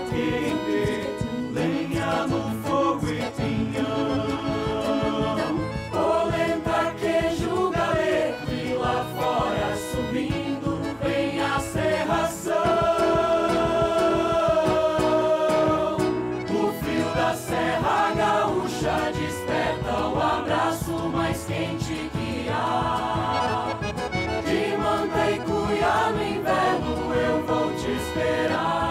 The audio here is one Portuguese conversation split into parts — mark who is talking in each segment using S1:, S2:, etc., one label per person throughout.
S1: quente, lenha no fogo e pinhão. Polenta, queijo, galeto e lá fora subindo vem a serração. O frio da Serra Gaúcha desperta o abraço mais quente que há. De Manta e Cuiá no inverno eu vou te esperar.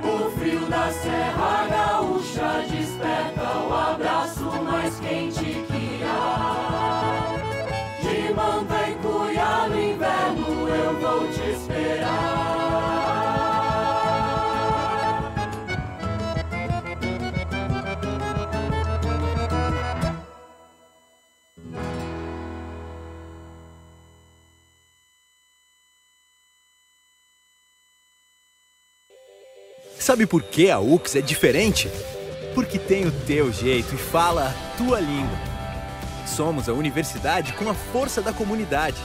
S1: O frio da Serra Gaúcha desperta o abraço mais quente que há. De Manta e Cuiá no inverno eu vou te esperar.
S2: Sabe por que a UX é diferente? Porque tem o teu jeito e fala a tua língua. Somos a universidade com a força da comunidade.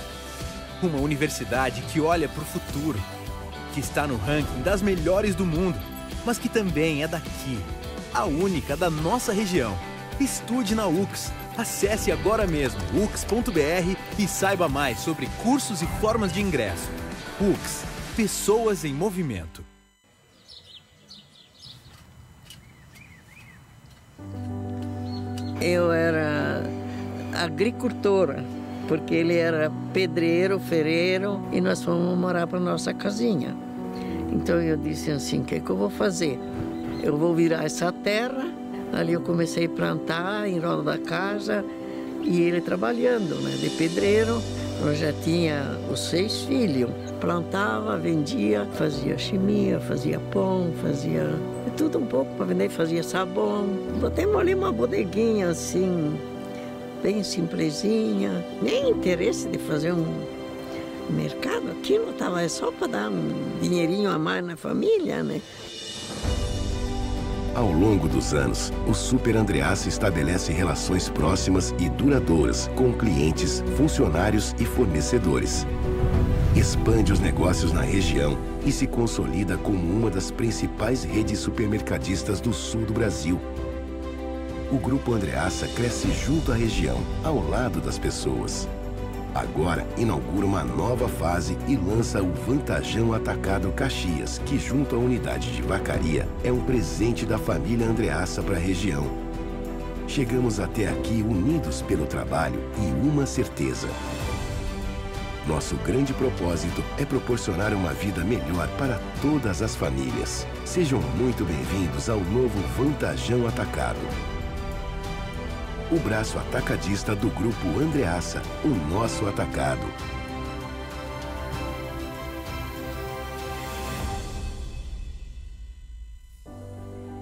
S2: Uma universidade que olha para o futuro, que está no ranking das melhores do mundo, mas que também é daqui, a única da nossa região. Estude na UX. Acesse agora mesmo ux.br e saiba mais sobre cursos e formas de ingresso. UX, pessoas em movimento.
S3: Eu era agricultora, porque ele era pedreiro, ferreiro, e nós fomos morar para nossa casinha. Então eu disse assim, o que eu vou fazer? Eu vou virar essa terra. Ali eu comecei a plantar em roda da casa, e ele trabalhando, né, de pedreiro. Eu já tinha os 6 filhos. Plantava, vendia, fazia chimia, fazia pão, fazia tudo um pouco para vender, fazia sabão. Botemos ali uma bodeguinha assim, bem simplesinha. Nem interesse de fazer um mercado. Aquilo estava só para dar um dinheirinho a mais na família, né?
S4: Ao longo dos anos, o Super Andreassa estabelece relações próximas e duradouras com clientes, funcionários e fornecedores. Expande os negócios na região e se consolida como uma das principais redes supermercadistas do sul do Brasil. O Grupo Andreassa cresce junto à região, ao lado das pessoas. Agora inaugura uma nova fase e lança o Vantajão Atacado Caxias, que junto à unidade de Vacaria é um presente da família Andreassa para a região. Chegamos até aqui unidos pelo trabalho e uma certeza. Nosso grande propósito é proporcionar uma vida melhor para todas as famílias. Sejam muito bem-vindos ao novo Vantajão Atacado. O braço atacadista do Grupo Andreassa, o nosso atacado.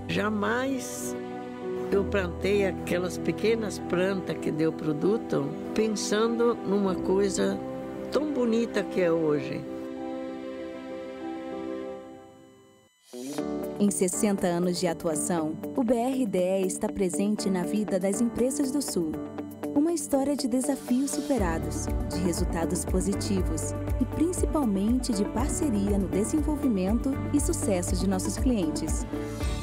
S3: Jamais eu plantei aquelas pequenas plantas que deu produto pensando numa coisa tão bonita que é hoje.
S5: Em 60 anos de atuação, o BRDE está presente na vida das empresas do Sul. Uma história de desafios superados, de resultados positivos e principalmente de parceria no desenvolvimento e sucesso de nossos clientes.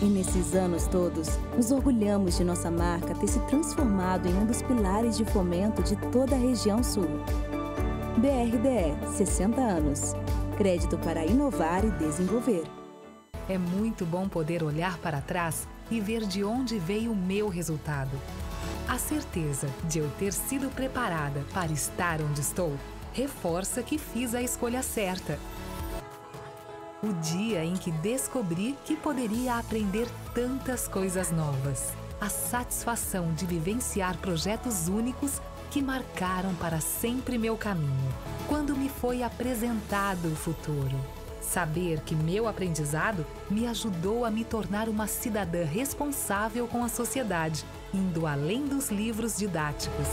S5: E nesses anos todos, nos orgulhamos de nossa marca ter se transformado em um dos pilares de fomento de toda a região Sul. BRDE, 60 anos. Crédito para inovar e desenvolver.
S6: É muito bom poder olhar para trás e ver de onde veio o meu resultado. A certeza de eu ter sido preparada para estar onde estou reforça que fiz a escolha certa. O dia em que descobri que poderia aprender tantas coisas novas. A satisfação de vivenciar projetos únicos que marcaram para sempre meu caminho. Quando me foi apresentado o futuro. Saber que meu aprendizado me ajudou a me tornar uma cidadã responsável com a sociedade, indo além dos livros didáticos.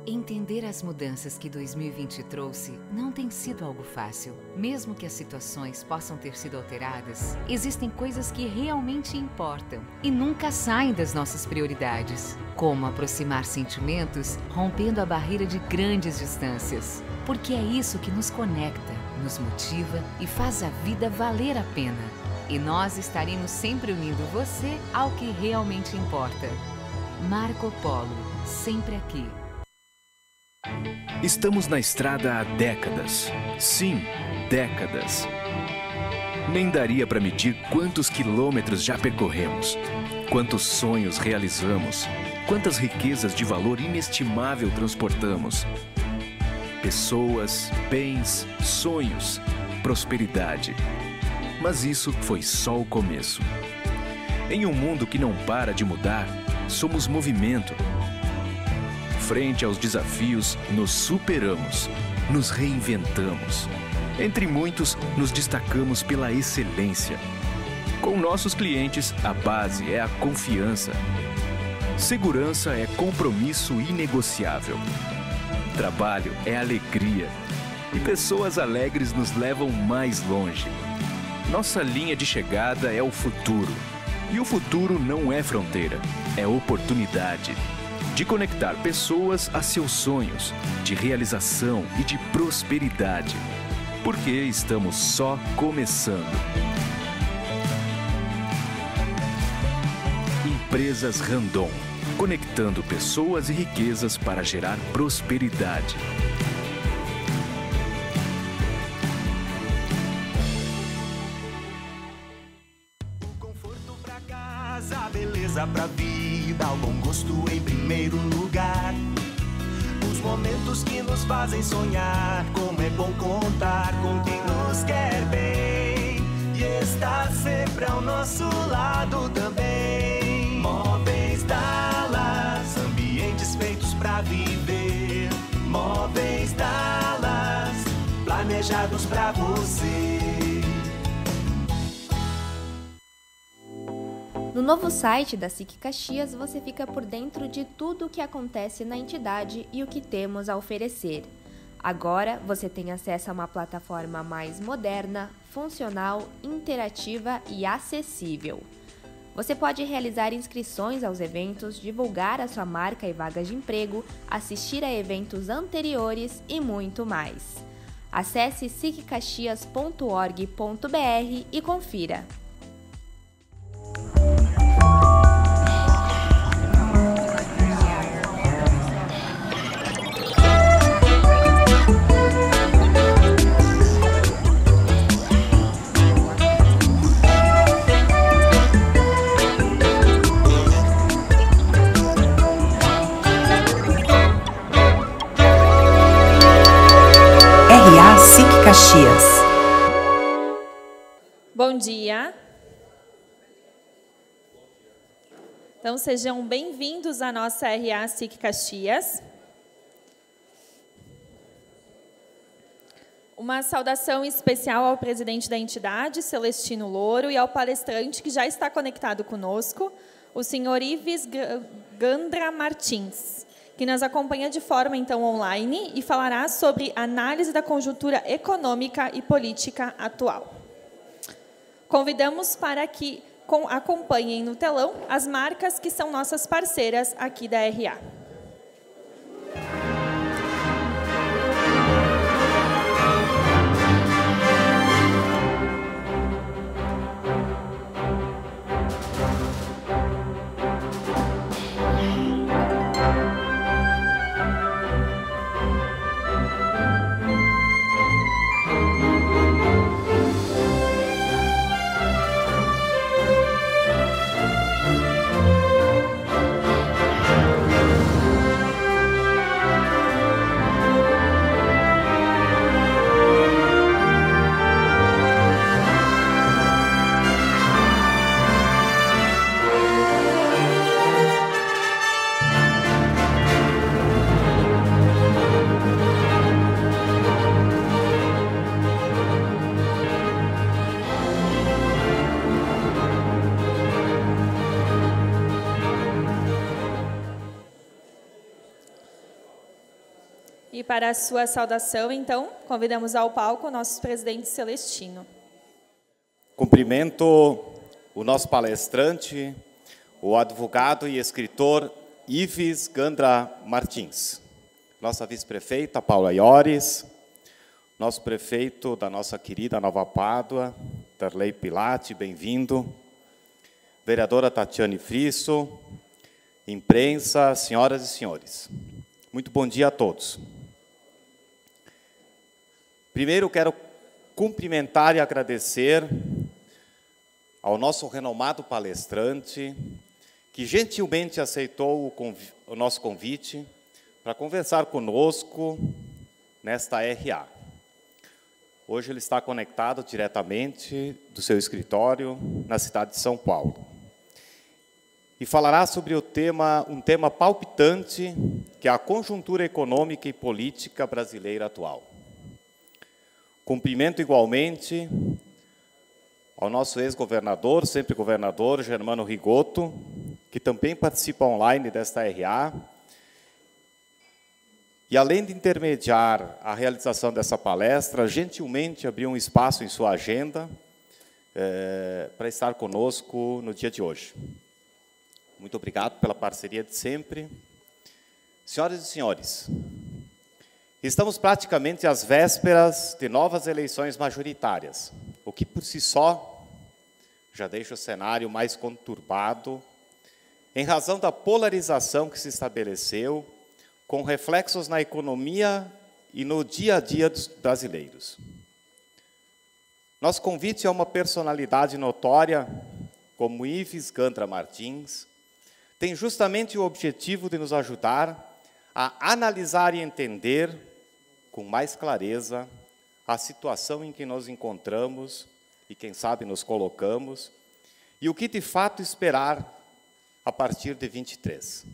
S7: Em Entender as mudanças que 2020 trouxe não tem sido algo fácil. Mesmo que as situações possam ter sido alteradas, existem coisas que realmente importam e nunca saem das nossas prioridades, como aproximar sentimentos, rompendo a barreira de grandes distâncias. Porque é isso que nos conecta, nos motiva e faz a vida valer a pena. E nós estaremos sempre unindo você ao que realmente importa. Marco Polo, sempre aqui.
S8: Estamos na estrada há décadas. Sim, décadas. Nem daria para medir quantos quilômetros já percorremos, quantos sonhos realizamos, quantas riquezas de valor inestimável transportamos. Pessoas, bens, sonhos, prosperidade. Mas isso foi só o começo. Em um mundo que não para de mudar, somos movimento. Frente aos desafios, nos superamos, nos reinventamos. Entre muitos, nos destacamos pela excelência. Com nossos clientes, a base é a confiança. Segurança é compromisso inegociável. Trabalho é alegria. E pessoas alegres nos levam mais longe. Nossa linha de chegada é o futuro. E o futuro não é fronteira, é oportunidade. De conectar pessoas a seus sonhos, de realização e de prosperidade. Porque estamos só começando. Empresas Randon, conectando pessoas e riquezas para gerar prosperidade.
S9: Conforto pra casa, beleza pra vida, o bom gosto em primeiro lugar. Os momentos que nos fazem sonhar, como é bom contar com quem nos quer bem e está sempre ao nosso lado também. Móveis Dallas, ambientes feitos pra viver. Móveis Dallas, planejados pra você.
S10: No novo site da SIC Caxias, você fica por dentro de tudo o que acontece na entidade e o que temos a oferecer. Agora, você tem acesso a uma plataforma mais moderna, funcional, interativa e acessível. Você pode realizar inscrições aos eventos, divulgar a sua marca e vagas de emprego, assistir a eventos anteriores e muito mais. Acesse siccaxias.org.br e confira.
S11: RA SIC Caxias.
S12: Bom dia. Então, sejam bem-vindos à nossa RA SIC Caxias. Uma saudação especial ao presidente da entidade, Celestino Louro, e ao palestrante que já está conectado conosco, o senhor Ives Gandra Martins, que nos acompanha de forma, então, online e falará sobre análise da conjuntura econômica e política atual. Convidamos para que acompanhem no telão as marcas que são nossas parceiras aqui da RA. E para a sua saudação, então, convidamos ao palco o nosso presidente Celestino.
S13: Cumprimento o nosso palestrante, o advogado e escritor Ives Gandra Martins, nossa vice-prefeita Paula Iores, nosso prefeito da nossa querida Nova Pádua, Darley Pilati, bem-vindo, vereadora Tatiane Frisso, imprensa, senhoras e senhores. Muito bom dia a todos. Primeiro, quero cumprimentar e agradecer ao nosso renomado palestrante, que gentilmente aceitou o nosso convite para conversar conosco nesta RA. Hoje ele está conectado diretamente do seu escritório na cidade de São Paulo. E falará sobre um tema palpitante, que é a conjuntura econômica e política brasileira atual. Cumprimento igualmente ao nosso ex-governador, sempre governador, Germano Rigoto, que também participa online desta RA. E, além de intermediar a realização dessa palestra, gentilmente abriu um espaço em sua agenda para estar conosco no dia de hoje. Muito obrigado pela parceria de sempre. Senhoras e senhores, estamos praticamente às vésperas de novas eleições majoritárias, o que por si só já deixa o cenário mais conturbado, em razão da polarização que se estabeleceu, com reflexos na economia e no dia a dia dos brasileiros. Nosso convite é uma personalidade notória, como Ives Gandra Martins, tem justamente o objetivo de nos ajudar a analisar e entender com mais clareza a situação em que nos encontramos e, quem sabe, nos colocamos, e o que de fato esperar a partir de 23.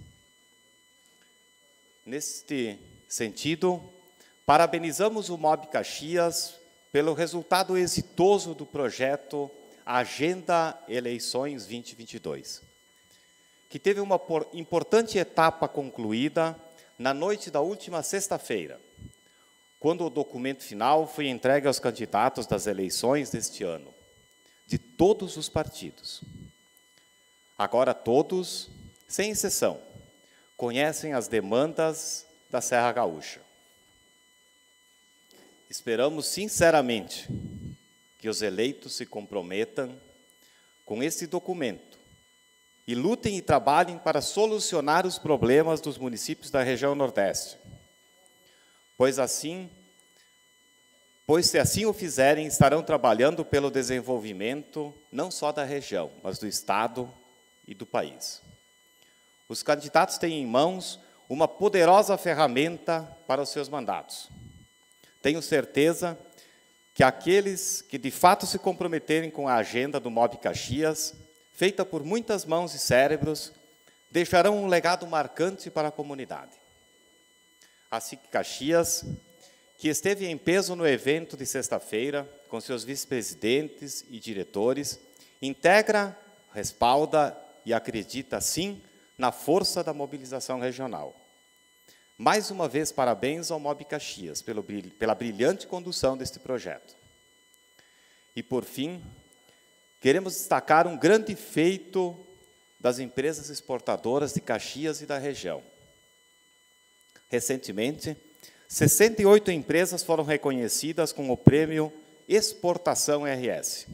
S13: Neste sentido, parabenizamos o MOB Caxias pelo resultado exitoso do projeto Agenda Eleições 2022, que teve uma importante etapa concluída na noite da última sexta-feira, quando o documento final foi entregue aos candidatos das eleições deste ano, de todos os partidos. Agora todos, sem exceção, conhecem as demandas da Serra Gaúcha. Esperamos sinceramente que os eleitos se comprometam com esse documento e lutem e trabalhem para solucionar os problemas dos municípios da região Nordeste. Pois se assim o fizerem, estarão trabalhando pelo desenvolvimento não só da região, mas do Estado e do país. Os candidatos têm em mãos uma poderosa ferramenta para os seus mandatos. Tenho certeza que aqueles que de fato se comprometerem com a agenda do MOB Caxias, feita por muitas mãos e cérebros, deixarão um legado marcante para a comunidade. A SIC Caxias, que esteve em peso no evento de sexta-feira, com seus vice-presidentes e diretores, integra, respalda e acredita, sim, na força da mobilização regional. Mais uma vez, parabéns ao MOB Caxias pela brilhante condução deste projeto. E, por fim, queremos destacar um grande feito das empresas exportadoras de Caxias e da região. Recentemente, 68 empresas foram reconhecidas com o prêmio Exportação RS.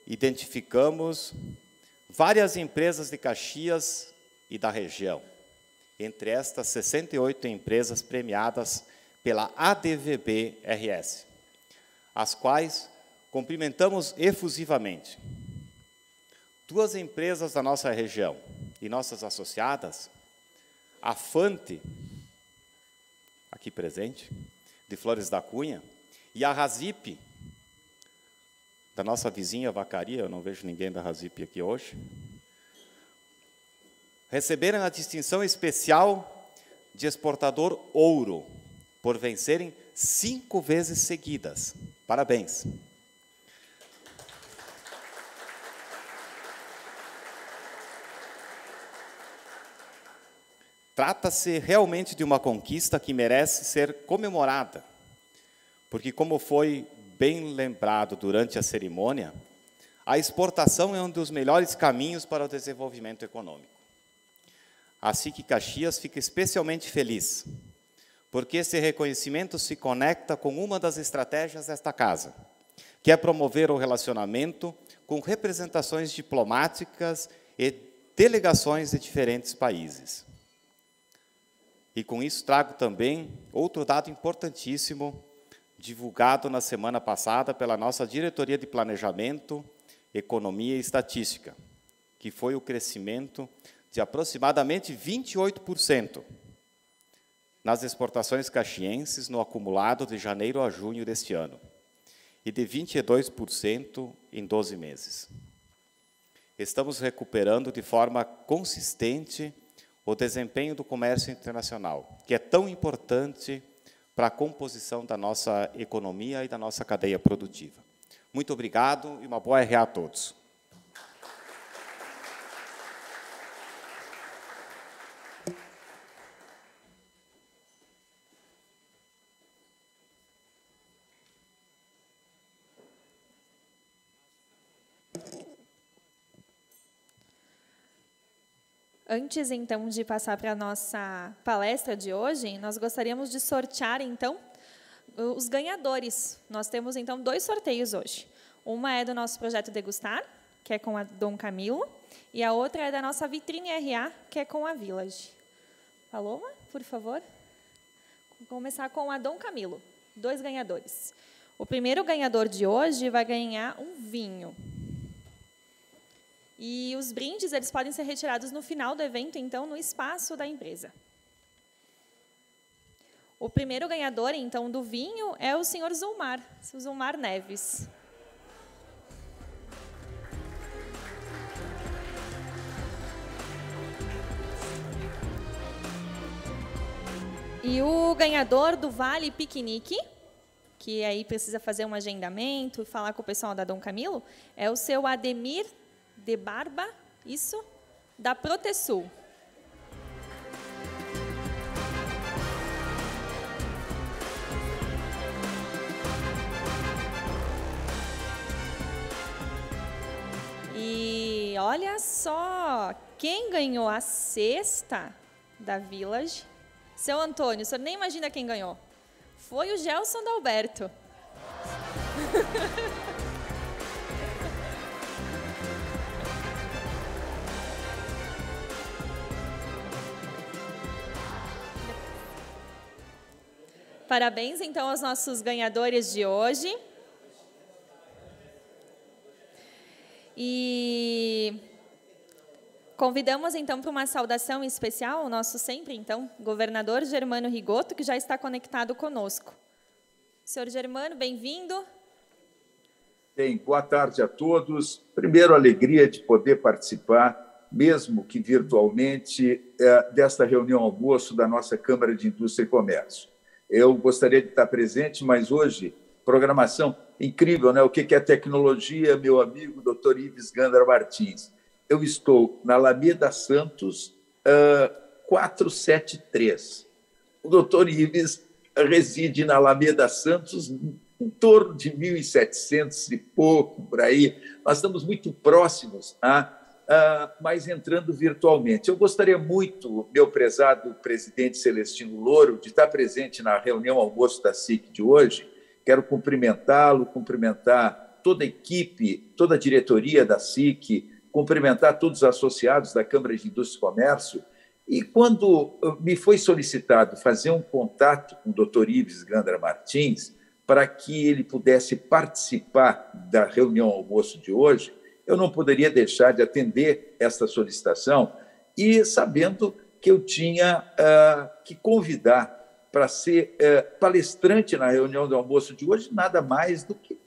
S13: Identificamos várias empresas de Caxias e da região, entre estas 68 empresas premiadas pela ADVB RS, as quais cumprimentamos efusivamente. Duas empresas da nossa região e nossas associadas, a Fante, aqui presente, de Flores da Cunha, e a Razip, da nossa vizinha Vacaria, eu não vejo ninguém da Razip aqui hoje, receberam a distinção especial de exportador ouro, por vencerem 5 vezes seguidas. Parabéns. Trata-se realmente de uma conquista que merece ser comemorada, porque, como foi bem lembrado durante a cerimônia, a exportação é um dos melhores caminhos para o desenvolvimento econômico. A SIC Caxias fica especialmente feliz, porque esse reconhecimento se conecta com uma das estratégias desta casa, que é promover o relacionamento com representações diplomáticas e delegações de diferentes países. E com isso trago também outro dado importantíssimo, divulgado na semana passada pela nossa Diretoria de Planejamento, Economia e Estatística, que foi o crescimento de aproximadamente 28% nas exportações caxienses no acumulado de janeiro a junho deste ano, e de 22% em 12 meses. Estamos recuperando de forma consistente o desempenho do comércio internacional, que é tão importante para a composição da nossa economia e da nossa cadeia produtiva. Muito obrigado e uma boa RA a todos.
S12: Antes, então, de passar para a nossa palestra de hoje, nós gostaríamos de sortear, então, os ganhadores. Nós temos, então, 2 sorteios hoje. Uma é do nosso projeto Degustar, que é com a Dom Camilo, e a outra é da nossa Vitrine RA, que é com a Village. Paloma, por favor. Vou começar com a Dom Camilo. 2 ganhadores. O primeiro ganhador de hoje vai ganhar um vinho. E os brindes, eles podem ser retirados no final do evento, então, no espaço da empresa. O primeiro ganhador, então, do vinho é o senhor Zulmar, o Zulmar Neves. E o ganhador do Vale Piquenique, que aí precisa fazer um agendamento e falar com o pessoal da Dom Camilo, é o seu Ademir de Barba, isso, da Protesul. E olha só, quem ganhou a cesta da Village? Seu Antônio, o senhor nem imagina quem ganhou. Foi o Gelson Dalberto. Parabéns, então, aos nossos ganhadores de hoje. E convidamos, então, para uma saudação especial o nosso sempre, então, governador Germano Rigoto, que já está conectado conosco. Senhor Germano, bem-vindo.
S14: Bem, boa tarde a todos. Primeiro, alegria de poder participar, mesmo que virtualmente, desta reunião almoço da nossa Câmara de Indústria e Comércio. Eu gostaria de estar presente, mas hoje, programação incrível, né? O que é tecnologia, meu amigo Dr. Ives Gandra Martins. Eu estou na Alameda Santos 473. O Dr. Ives reside na Alameda Santos em torno de 1.700 e pouco, por aí. Nós estamos muito próximos, mas entrando virtualmente. Eu gostaria muito, meu prezado presidente Celestino Louro, de estar presente na reunião almoço da SIC de hoje. Quero cumprimentá-lo, cumprimentar toda a equipe, toda a diretoria da SIC, cumprimentar todos os associados da Câmara de Indústria e Comércio. E quando me foi solicitado fazer um contato com o Dr. Ives Gandra Martins, para que ele pudesse participar da reunião almoço de hoje, eu não poderia deixar de atender essa solicitação e sabendo que eu tinha que convidar para ser palestrante na reunião do almoço de hoje, nada mais do que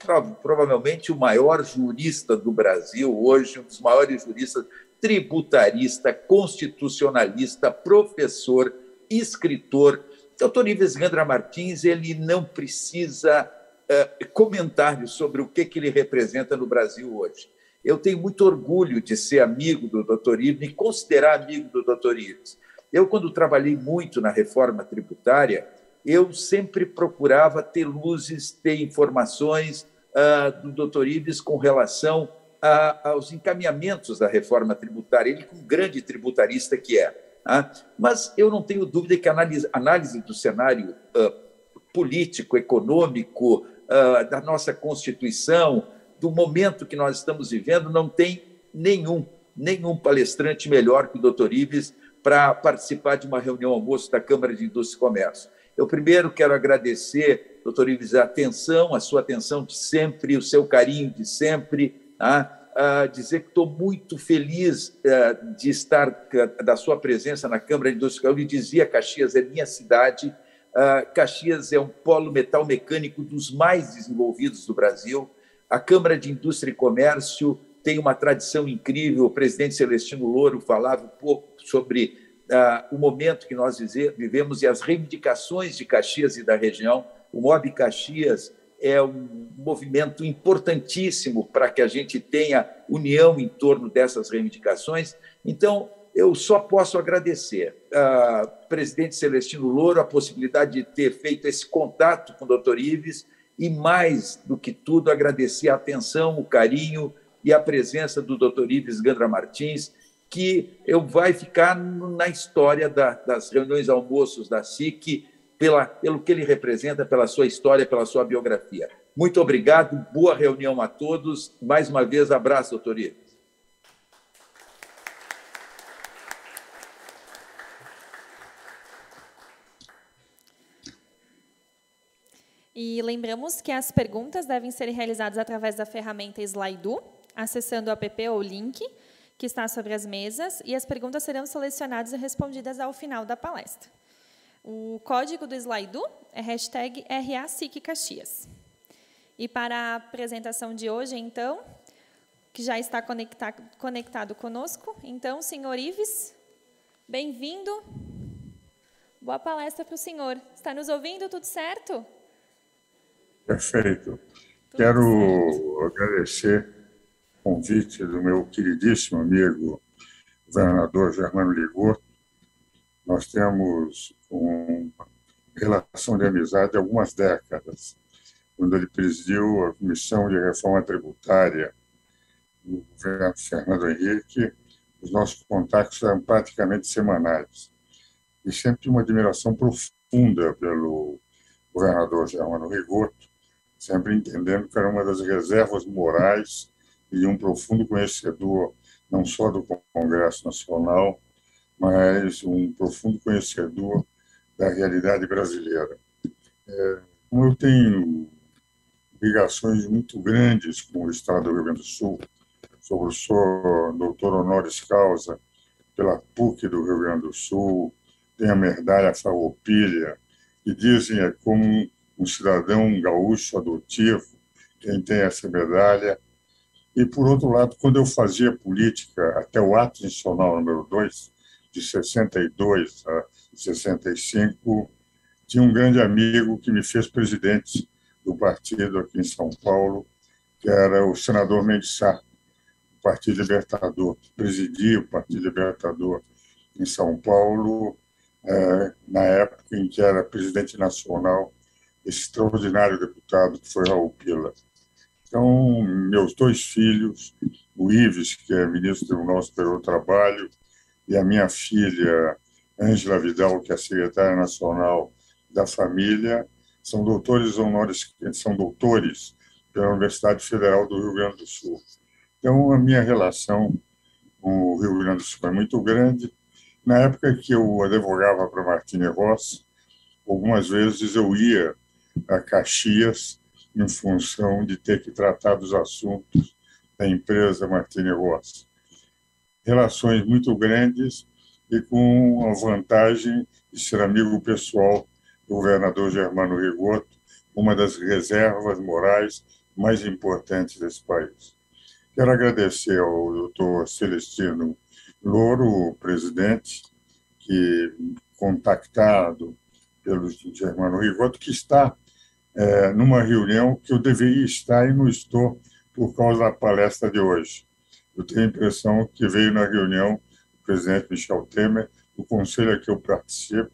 S14: provavelmente o maior jurista do Brasil hoje, um dos maiores juristas, tributarista, constitucionalista, professor, escritor. Dr. Ives Gandra Martins, ele não precisa comentários sobre o que ele representa no Brasil hoje. Eu tenho muito orgulho de ser amigo do Dr. Ives, me considerar amigo do Dr. Ives. Eu, quando trabalhei muito na reforma tributária, eu sempre procurava ter luzes, ter informações do Dr. Ives com relação aos encaminhamentos da reforma tributária, ele como grande tributarista que é. Mas eu não tenho dúvida que a análise do cenário político, econômico, da nossa Constituição, do momento que nós estamos vivendo, não tem nenhum palestrante melhor que o Dr. Ives para participar de uma reunião almoço da Câmara de Indústria e Comércio. Eu primeiro quero agradecer, Dr. Ives, a sua atenção de sempre, o seu carinho de sempre, dizer que estou muito feliz de estar, da sua presença na Câmara de Indústria. Eu lhe dizia, Caxias é minha cidade, Caxias é um polo metal mecânico dos mais desenvolvidos do Brasil. A Câmara de Indústria e Comércio tem uma tradição incrível. O presidente Celestino Louro falava um pouco sobre o momento que nós vivemos e as reivindicações de Caxias e da região. O MOB Caxias é um movimento importantíssimo para que a gente tenha união em torno dessas reivindicações. Então, eu só posso agradecer ao presidente Celestino Louro a possibilidade de ter feito esse contato com o Dr. Ives e, mais do que tudo, agradecer a atenção, o carinho e a presença do Dr. Ives Gandra Martins, que vai ficar na história das reuniões almoços da SIC, pelo que ele representa, pela sua história, pela sua biografia. Muito obrigado, boa reunião a todos. Mais uma vez, abraço, doutor Ives.
S12: E lembramos que as perguntas devem ser realizadas através da ferramenta Slido, acessando o app ou link que está sobre as mesas, e as perguntas serão selecionadas e respondidas ao final da palestra. O código do Slido é #RASICCaxias. E para a apresentação de hoje, então, que já está conectado conosco, então, senhor Ives, bem-vindo. Boa palestra para o senhor. Está nos ouvindo? Tudo certo?
S15: Perfeito. Quero agradecer o convite do meu queridíssimo amigo, governador Germano Ligoto. Nós temos uma relação de amizade há algumas décadas. Quando ele presidiu a Comissão de Reforma Tributária do governo Fernando Henrique, os nossos contatos eram praticamente semanais. E sempre uma admiração profunda pelo governador Germano Ligoto, sempre entendendo que era uma das reservas morais e um profundo conhecedor, não só do Congresso Nacional, mas um profundo conhecedor da realidade brasileira. Como eu tenho ligações muito grandes com o Estado do Rio Grande do Sul, sou doutor honoris causa pela PUC do Rio Grande do Sul, tenho a medalha Farroupilha, que dizem como um cidadão gaúcho adotivo, quem tem essa medalha. E, por outro lado, quando eu fazia política, até o ato institucional número 2, de 62 a 65, tinha um grande amigo que me fez presidente do partido aqui em São Paulo, que era o senador Mendes Sá, do Partido Libertador, que presidia o Partido Libertador em São Paulo, na época em que era presidente nacional esse extraordinário deputado que foi Raul Pila. Então, meus dois filhos, o Ives, que é ministro do Tribunal Superior do Trabalho, e a minha filha, Ângela Vidal, que é secretária nacional da família, são doutores pela Universidade Federal do Rio Grande do Sul. Então, a minha relação com o Rio Grande do Sul é muito grande. Na época que eu advogava para Martini Rossi, algumas vezes eu ia a Caxias em função de ter que tratar dos assuntos da empresa Martini Rossi. Relações muito grandes e com a vantagem de ser amigo pessoal do governador Germano Ligoto, uma das reservas morais mais importantes desse país. Quero agradecer ao doutor Celestino Louro, o presidente, que, contactado pelo Germano Ligoto, que está numa reunião que eu deveria estar e não estou por causa da palestra de hoje. Eu tenho a impressão que veio na reunião o presidente Michel Temer do conselho a que eu participo.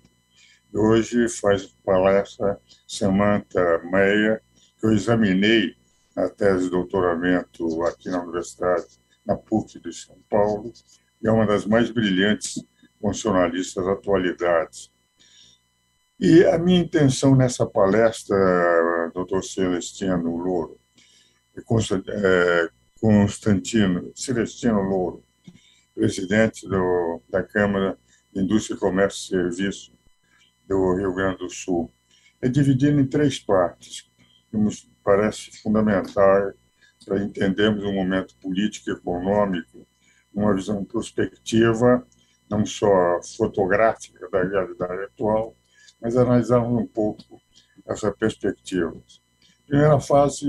S15: Hoje faz palestra Samantha Meia, que eu examinei na tese de doutoramento aqui na Universidade, na PUC de São Paulo, e é uma das mais brilhantes constitucionalistas da atualidade. E a minha intenção nessa palestra, Dr. Celestino Louro, Celestino Louro, presidente da Câmara de Indústria, Comércio e Serviço do Rio Grande do Sul, é dividido em 3 partes, que nos parece fundamental para entendermos o momento político e econômico, uma visão prospectiva, não só fotográfica da realidade atual, mas analisarmos um pouco essa perspectiva. Primeira fase,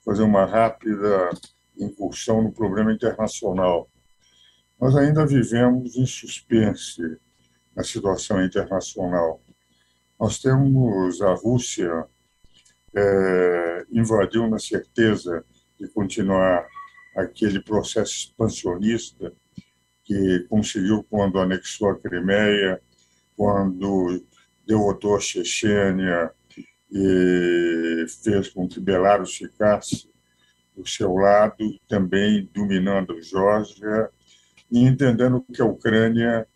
S15: fazer uma rápida incursão no problema internacional. Nós ainda vivemos em suspense na situação internacional. Nós temos a Rússia invadiu na certeza de continuar aquele processo expansionista que conseguiu quando anexou a Crimeia, quando derrotou a Chechênia e fez com que Belarus ficasse do seu lado, também dominando Geórgia e entendendo que a Ucrânia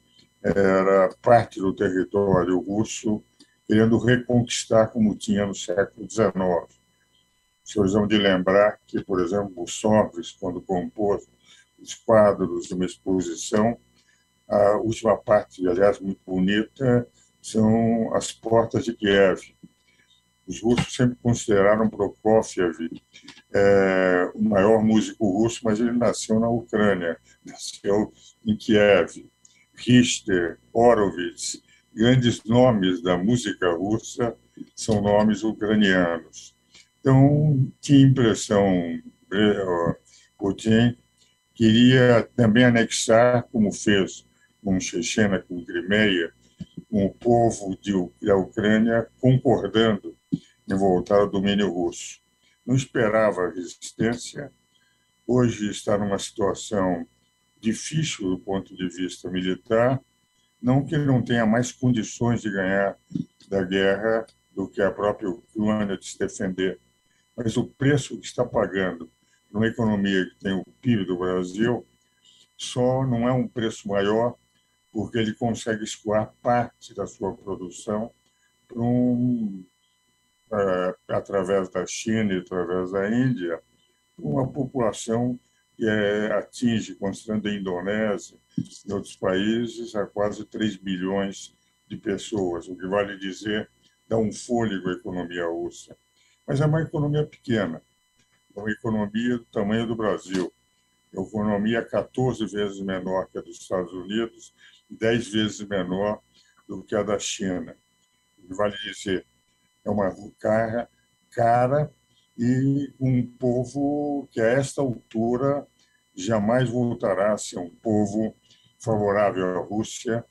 S15: era parte do território russo, querendo reconquistar como tinha no século XIX. Os senhores vão de lembrar que, por exemplo, Boussovres, quando compôs os quadros de uma exposição, a última parte, aliás, muito bonita, são as portas de Kiev. Os russos sempre consideraram Prokofiev o maior músico russo, mas ele nasceu na Ucrânia, nasceu em Kiev. Richter, Horowitz, grandes nomes da música russa são nomes ucranianos. Então, tinha impressão, Putin queria também anexar, como fez com Chechênia, com Crimeia, com o povo da Ucrânia concordando em voltar ao domínio russo. Não esperava a resistência. Hoje está numa situação difícil do ponto de vista militar, não que não tenha mais condições de ganhar da guerra do que a própria Ucrânia de se defender, mas o preço que está pagando numa economia que tem o PIB do Brasil só não é um preço maior porque ele consegue escoar parte da sua produção através da China e através da Índia, uma população que atinge, considerando a Indonésia e outros países, a quase 3 bilhões de pessoas, o que vale dizer, dá um fôlego à economia russa. Mas é uma economia pequena, é uma economia do tamanho do Brasil, é uma economia 14 vezes menor que a dos Estados Unidos e 10 vezes menor do que a da China. O que vale dizer, é uma cara e um povo que, a esta altura, jamais voltará a ser um povo favorável à Rússia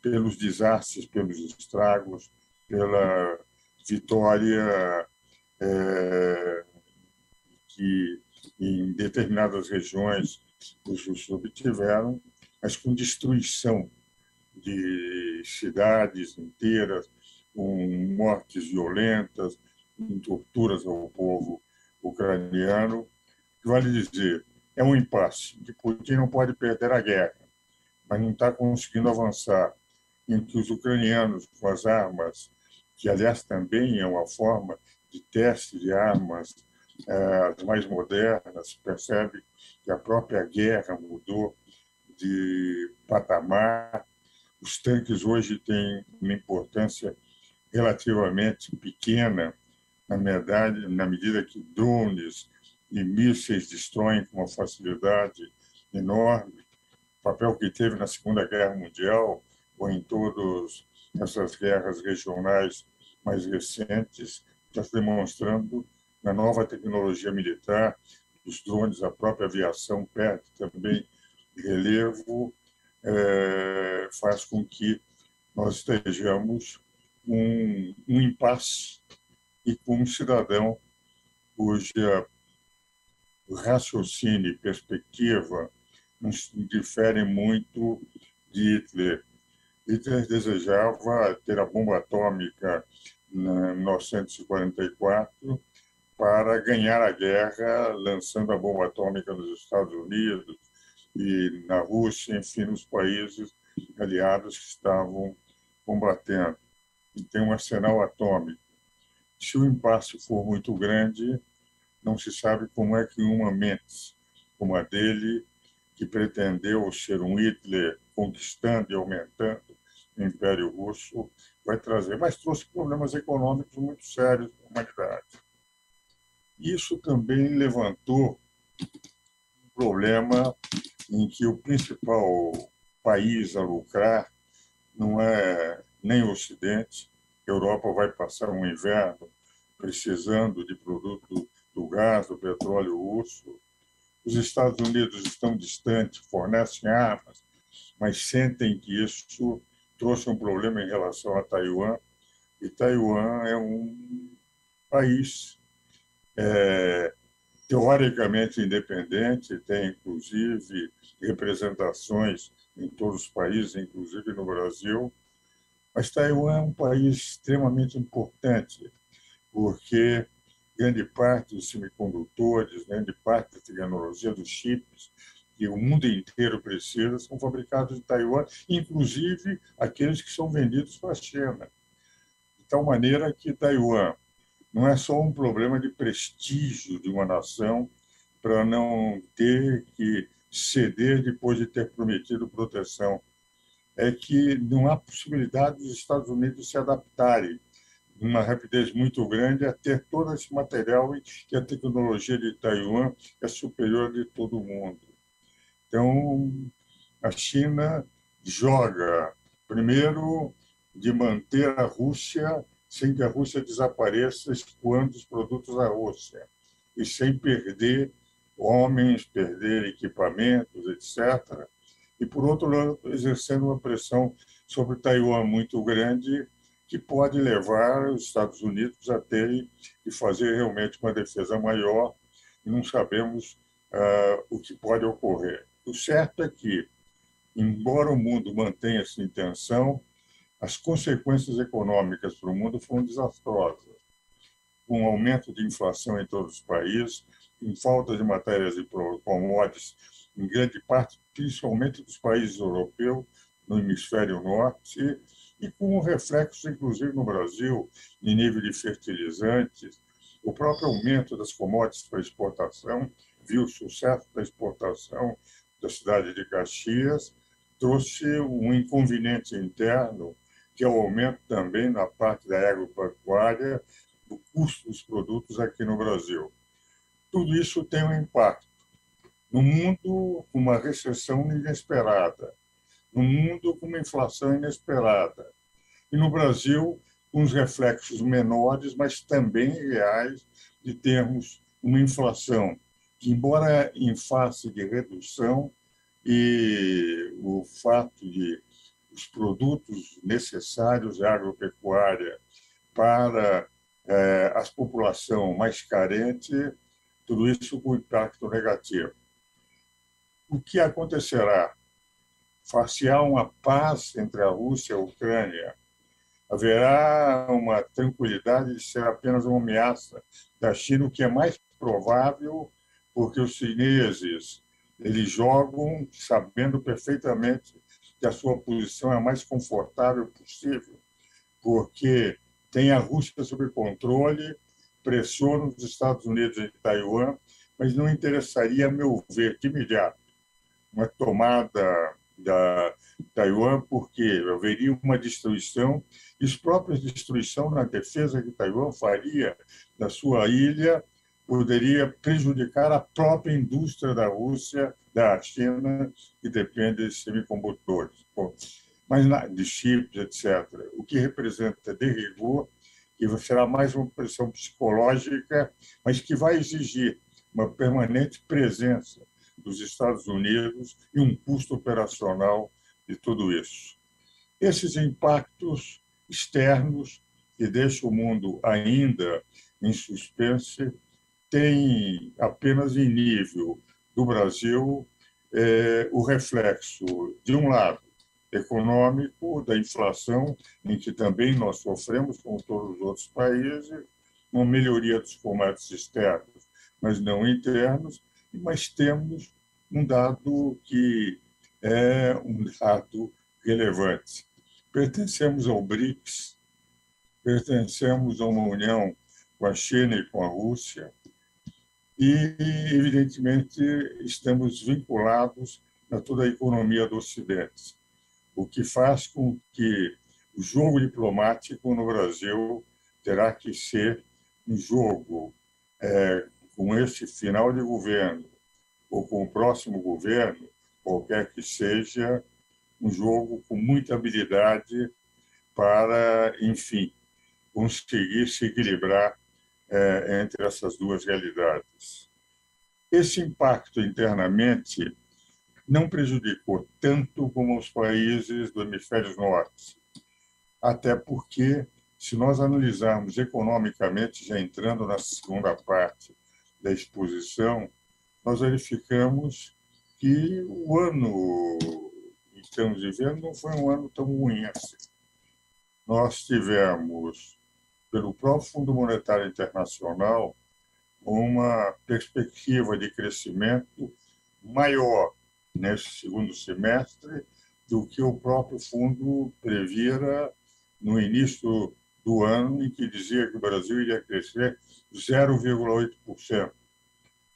S15: pelos desastres, pelos estragos, pela vitória que, em determinadas regiões, os russos obtiveram, mas com destruição de cidades inteiras, com mortes violentas, com torturas ao povo ucraniano. Que vale dizer, é um impasse, que Putin não pode perder a guerra, mas não está conseguindo avançar, em que os ucranianos, com as armas, que, aliás, também é uma forma de teste de armas as mais modernas, percebe que a própria guerra mudou de patamar. Os tanques hoje têm uma importância relativamente pequena, na medida que drones e mísseis destroem com uma facilidade enorme. O papel que teve na Segunda Guerra Mundial ou em todas essas guerras regionais mais recentes está se demonstrando na nova tecnologia militar, os drones, a própria aviação perde também relevo, faz com que nós estejamos um impasse e com um cidadão cuja raciocínio e perspectiva não diferem muito de Hitler. Hitler desejava ter a bomba atômica em 1944 para ganhar a guerra, lançando a bomba atômica nos Estados Unidos e na Rússia, enfim, nos países aliados que estavam combatendo. E tem um arsenal atômico. Se o impasse for muito grande, não se sabe como é que uma mente como a dele, que pretendeu ser um Hitler conquistando e aumentando o Império Russo, vai trazer. Mas trouxe problemas econômicos muito sérios para a humanidade. Isso também levantou um problema em que o principal país a lucrar não é nem o Ocidente. A Europa vai passar um inverno precisando de produto do gás, do petróleo russo. Os Estados Unidos estão distantes, fornecem armas, mas sentem que isso trouxe um problema em relação a Taiwan. E Taiwan é um país teoricamente independente, tem, inclusive, representações em todos os países, inclusive no Brasil. Mas Taiwan é um país extremamente importante, porque grande parte dos semicondutores, grande parte da tecnologia dos chips que o mundo inteiro precisa são fabricados em Taiwan, inclusive aqueles que são vendidos para a China. De tal maneira que Taiwan não é só um problema de prestígio de uma nação para não ter que ceder depois de ter prometido proteção. É que não há possibilidade dos Estados Unidos se adaptarem numa rapidez muito grande a ter todo esse material e que a tecnologia de Taiwan é superior de todo o mundo. Então, a China joga, primeiro, de manter a Rússia sem que a Rússia desapareça, escoando os produtos da Rússia, e sem perder homens, perder equipamentos, etc. E, por outro lado, exercendo uma pressão sobre Taiwan muito grande, que pode levar os Estados Unidos a terem de fazer realmente uma defesa maior, e não sabemos o que pode ocorrer. O certo é que, embora o mundo mantenha essa intenção, as consequências econômicas para o mundo foram desastrosas, com um aumento de inflação em todos os países, com falta de matérias e commodities em grande parte, principalmente dos países europeus, no hemisfério norte, e com reflexos, inclusive, no Brasil, em nível de fertilizantes. O próprio aumento das commodities para exportação, viu o sucesso da exportação da cidade de Caxias, trouxe um inconveniente interno, que é o aumento também na parte da agropecuária, do custo dos produtos aqui no Brasil. Tudo isso tem um impacto. No mundo, com uma recessão inesperada. No mundo, com uma inflação inesperada. E no Brasil, com os reflexos menores, mas também reais, de termos uma inflação que, embora em face de redução, e o fato de os produtos necessários à agropecuária para a população mais carente, tudo isso com impacto negativo. O que acontecerá? Far-se-á uma paz entre a Rússia e a Ucrânia? Haverá uma tranquilidade de ser apenas uma ameaça da China, o que é mais provável, porque os chineses eles jogam sabendo perfeitamente que a sua posição é a mais confortável possível, porque tem a Rússia sob controle, pressiona os Estados Unidos em Taiwan, mas não interessaria, a meu ver, de imediato, uma tomada da Taiwan, porque haveria uma destruição, e a própria destruição na defesa que Taiwan faria da sua ilha poderia prejudicar a própria indústria da Rússia, da China, que depende de semicondutores, mas de chips, etc. O que representa, de rigor, que será mais uma pressão psicológica, mas que vai exigir uma permanente presença dos Estados Unidos e um custo operacional de tudo isso. Esses impactos externos, que deixam o mundo ainda em suspense, têm apenas em nível do Brasil o reflexo, de um lado, econômico, da inflação, em que também nós sofremos, como todos os outros países, uma melhoria dos comércios externos, mas não internos, mas temos um dado que é um dado relevante. Pertencemos ao BRICS, pertencemos a uma união com a China e com a Rússia e, evidentemente, estamos vinculados a toda a economia do Ocidente, o que faz com que o jogo diplomático no Brasil terá que ser um jogo com esse final de governo ou com o próximo governo, qualquer que seja, um jogo com muita habilidade para, enfim, conseguir se equilibrar entre essas duas realidades. Esse impacto internamente não prejudicou tanto como os países do hemisfério norte, até porque, se nós analisarmos economicamente, já entrando na segunda parte da exposição, nós verificamos que o ano que estamos vivendo não foi um ano tão ruim assim. Nós tivemos, pelo próprio Fundo Monetário Internacional, uma perspectiva de crescimento maior nesse segundo semestre do que o próprio fundo previra no início do ano, em que dizia que o Brasil iria crescer 0,8%.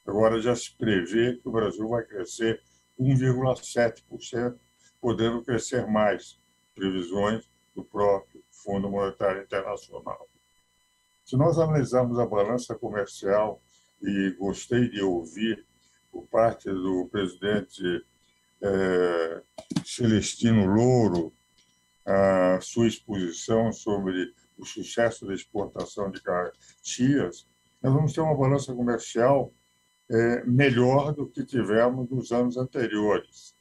S15: Agora já se prevê que o Brasil vai crescer 1,7%, podendo crescer mais, previsões do próprio Fundo Monetário Internacional. Se nós analisarmos a balança comercial, e gostei de ouvir por parte do presidente Celestino Louro a sua exposição sobre o sucesso da exportação de Caxias, nós vamos ter uma balança comercial melhor do que tivemos nos anos anteriores.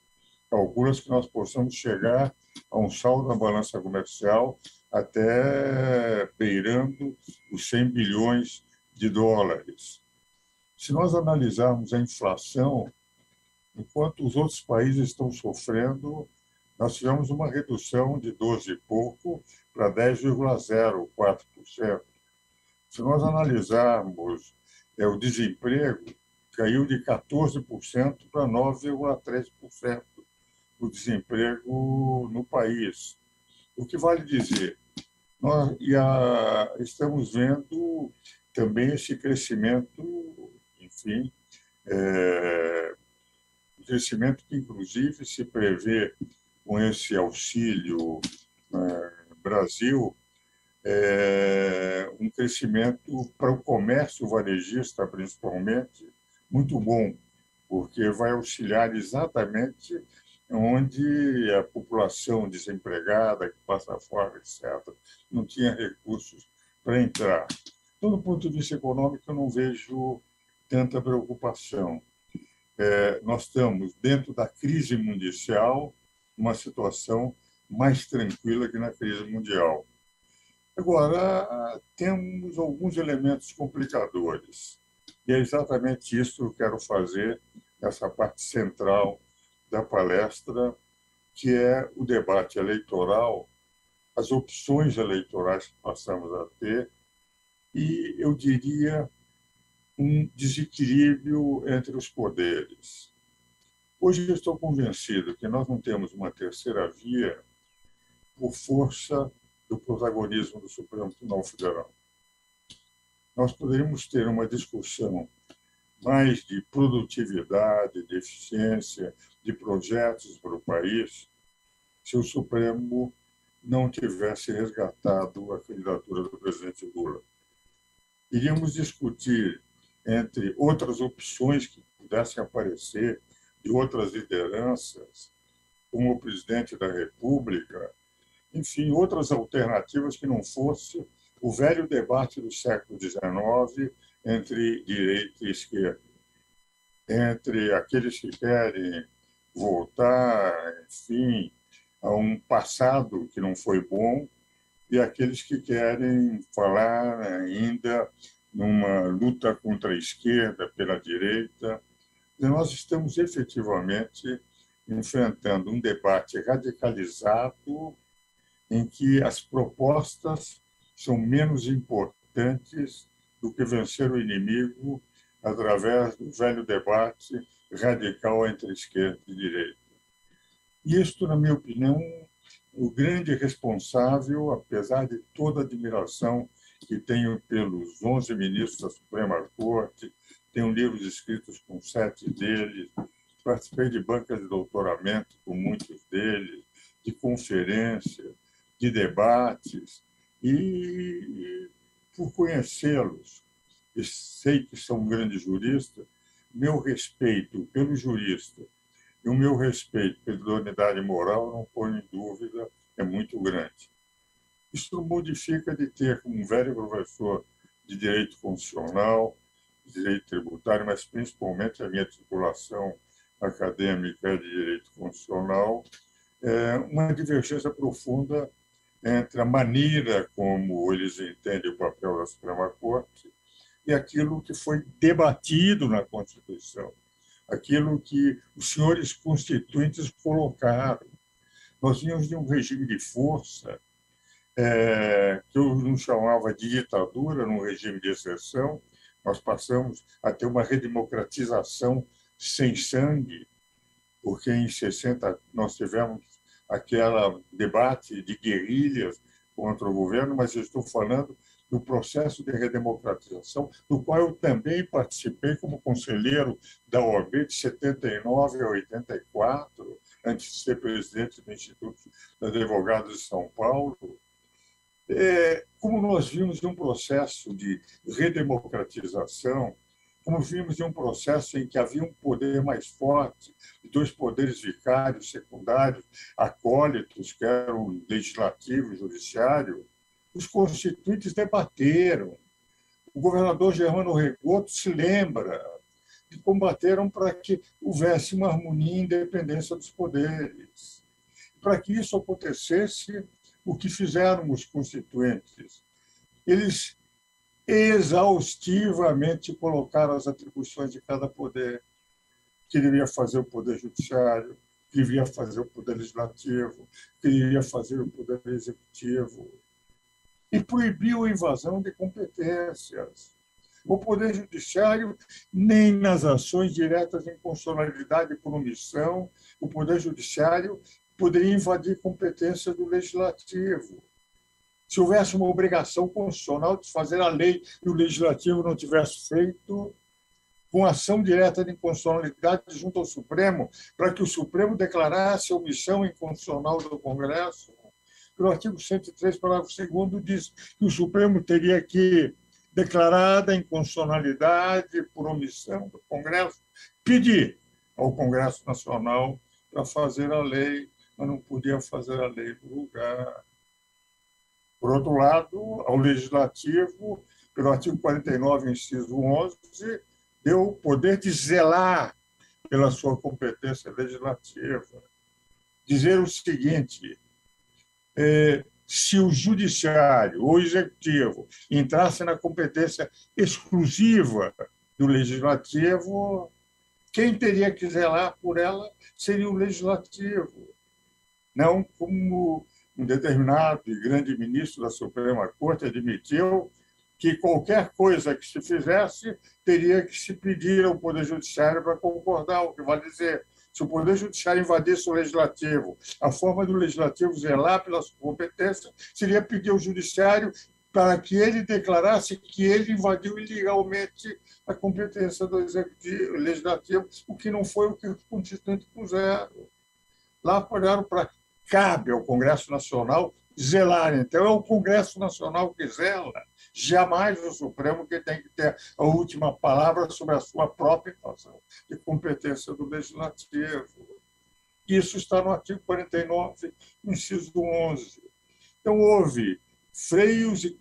S15: Calcula-se que nós possamos chegar a um saldo na balança comercial até beirando os 100 bilhões de dólares. Se nós analisarmos a inflação, enquanto os outros países estão sofrendo, nós tivemos uma redução de 12 e pouco para 10,04%. Se nós analisarmos o desemprego, caiu de 14% para 9,3% o desemprego no país. O que vale dizer, nós estamos vendo também esse crescimento, enfim, crescimento que, inclusive, se prevê com esse auxílio Brasil, um crescimento para o comércio varejista, principalmente, muito bom, porque vai auxiliar exatamente onde a população desempregada, que passa fome, etc., não tinha recursos para entrar. Então, do ponto de vista econômico, eu não vejo tanta preocupação. Nós estamos, dentro da crise mundial, numa situação mais tranquila que na crise mundial. Agora, temos alguns elementos complicadores. E é exatamente isso que eu quero fazer nessa parte central da palestra, que é o debate eleitoral, as opções eleitorais que passamos a ter e, eu diria, um desequilíbrio entre os poderes. Hoje eu estou convencido que nós não temos uma terceira via por força do protagonismo do Supremo Tribunal Federal. Nós poderíamos ter uma discussão mais de produtividade, de eficiência, de projetos para o país, se o Supremo não tivesse resgatado a candidatura do presidente Lula. Iríamos discutir entre outras opções que pudessem aparecer, de outras lideranças, como o presidente da República, enfim, outras alternativas que não fosse o velho debate do século XIX entre direita e esquerda, entre aqueles que querem voltar, enfim, a um passado que não foi bom e aqueles que querem falar ainda numa luta contra a esquerda, pela direita. E nós estamos efetivamente enfrentando um debate radicalizado em que as propostas são menos importantes do que vencer o inimigo através do velho debate radical entre esquerda e direita. Isto, na minha opinião, o grande responsável, apesar de toda a admiração que tenho pelos 11 ministros da Suprema Corte, tenho livros escritos com 7 deles, participei de bancas de doutoramento com muitos deles, de conferências, de debates, e por conhecê-los, e sei que são grandes juristas, meu respeito pelo jurista e o meu respeito pela idoneidade moral, não ponho em dúvida, é muito grande. Isso não modifica de ter um velho professor de direito constitucional, de direito tributário, mas principalmente a minha titulação acadêmica de direito constitucional, uma divergência profunda entre a maneira como eles entendem o papel da Suprema Corte e aquilo que foi debatido na Constituição, aquilo que os senhores constituintes colocaram. Nós vínhamos de um regime de força, que eu não chamava de ditadura, num regime de exceção. Nós passamos a ter uma redemocratização sem sangue, porque em 60 nós tivemos aquele debate de guerrilhas contra o governo, mas eu estou falando do processo de redemocratização, do qual eu também participei como conselheiro da OAB de 79 a 84, antes de ser presidente do Instituto de Advogados de São Paulo. Como nós vimos de um processo de redemocratização, como vimos de um processo em que havia um poder mais forte, dois poderes vicários, secundários, acólitos, que eram o legislativo e o judiciário, os constituintes debateram. O governador Germano Regoto se lembra de combateram para que houvesse uma harmonia e independência dos poderes. Para que isso acontecesse, o que fizeram os constituintes? Eles exaustivamente colocaram as atribuições de cada poder, que devia fazer o poder judiciário, que devia fazer o poder legislativo, que devia fazer o poder executivo, e proibiu a invasão de competências. O poder judiciário, nem nas ações diretas de inconstitucionalidade por omissão, o poder judiciário poderia invadir competências do legislativo. Se houvesse uma obrigação constitucional de fazer a lei e o legislativo não tivesse feito, com ação direta de inconstitucionalidade junto ao Supremo, para que o Supremo declarasse a omissão inconstitucional do Congresso, pelo artigo 103, parágrafo 2º, diz que o Supremo teria que, declarada a inconstitucionalidade por omissão do Congresso, pedir ao Congresso Nacional para fazer a lei, mas não podia fazer a lei no lugar. Por outro lado, ao Legislativo, pelo artigo 49, inciso 11, deu o poder de zelar pela sua competência legislativa. Dizer o seguinte: se o Judiciário ou o Executivo entrasse na competência exclusiva do Legislativo, quem teria que zelar por ela seria o Legislativo. Não como um determinado e grande ministro da Suprema Corte admitiu que qualquer coisa que se fizesse teria que se pedir ao Poder Judiciário para concordar, o que vai dizer, se o Poder Judiciário invadisse o Legislativo, a forma do Legislativo zelar pela sua competência seria pedir ao Judiciário para que ele declarasse que ele invadiu ilegalmente a competência do Legislativo, o que não foi o que os constituintes puseram. Lá pagaram para... Cabe ao Congresso Nacional zelar. Então, é o Congresso Nacional que zela, jamais o Supremo, que tem que ter a última palavra sobre a sua própria invasão de competência do Legislativo. Isso está no artigo 49, inciso 11. Então, houve freios e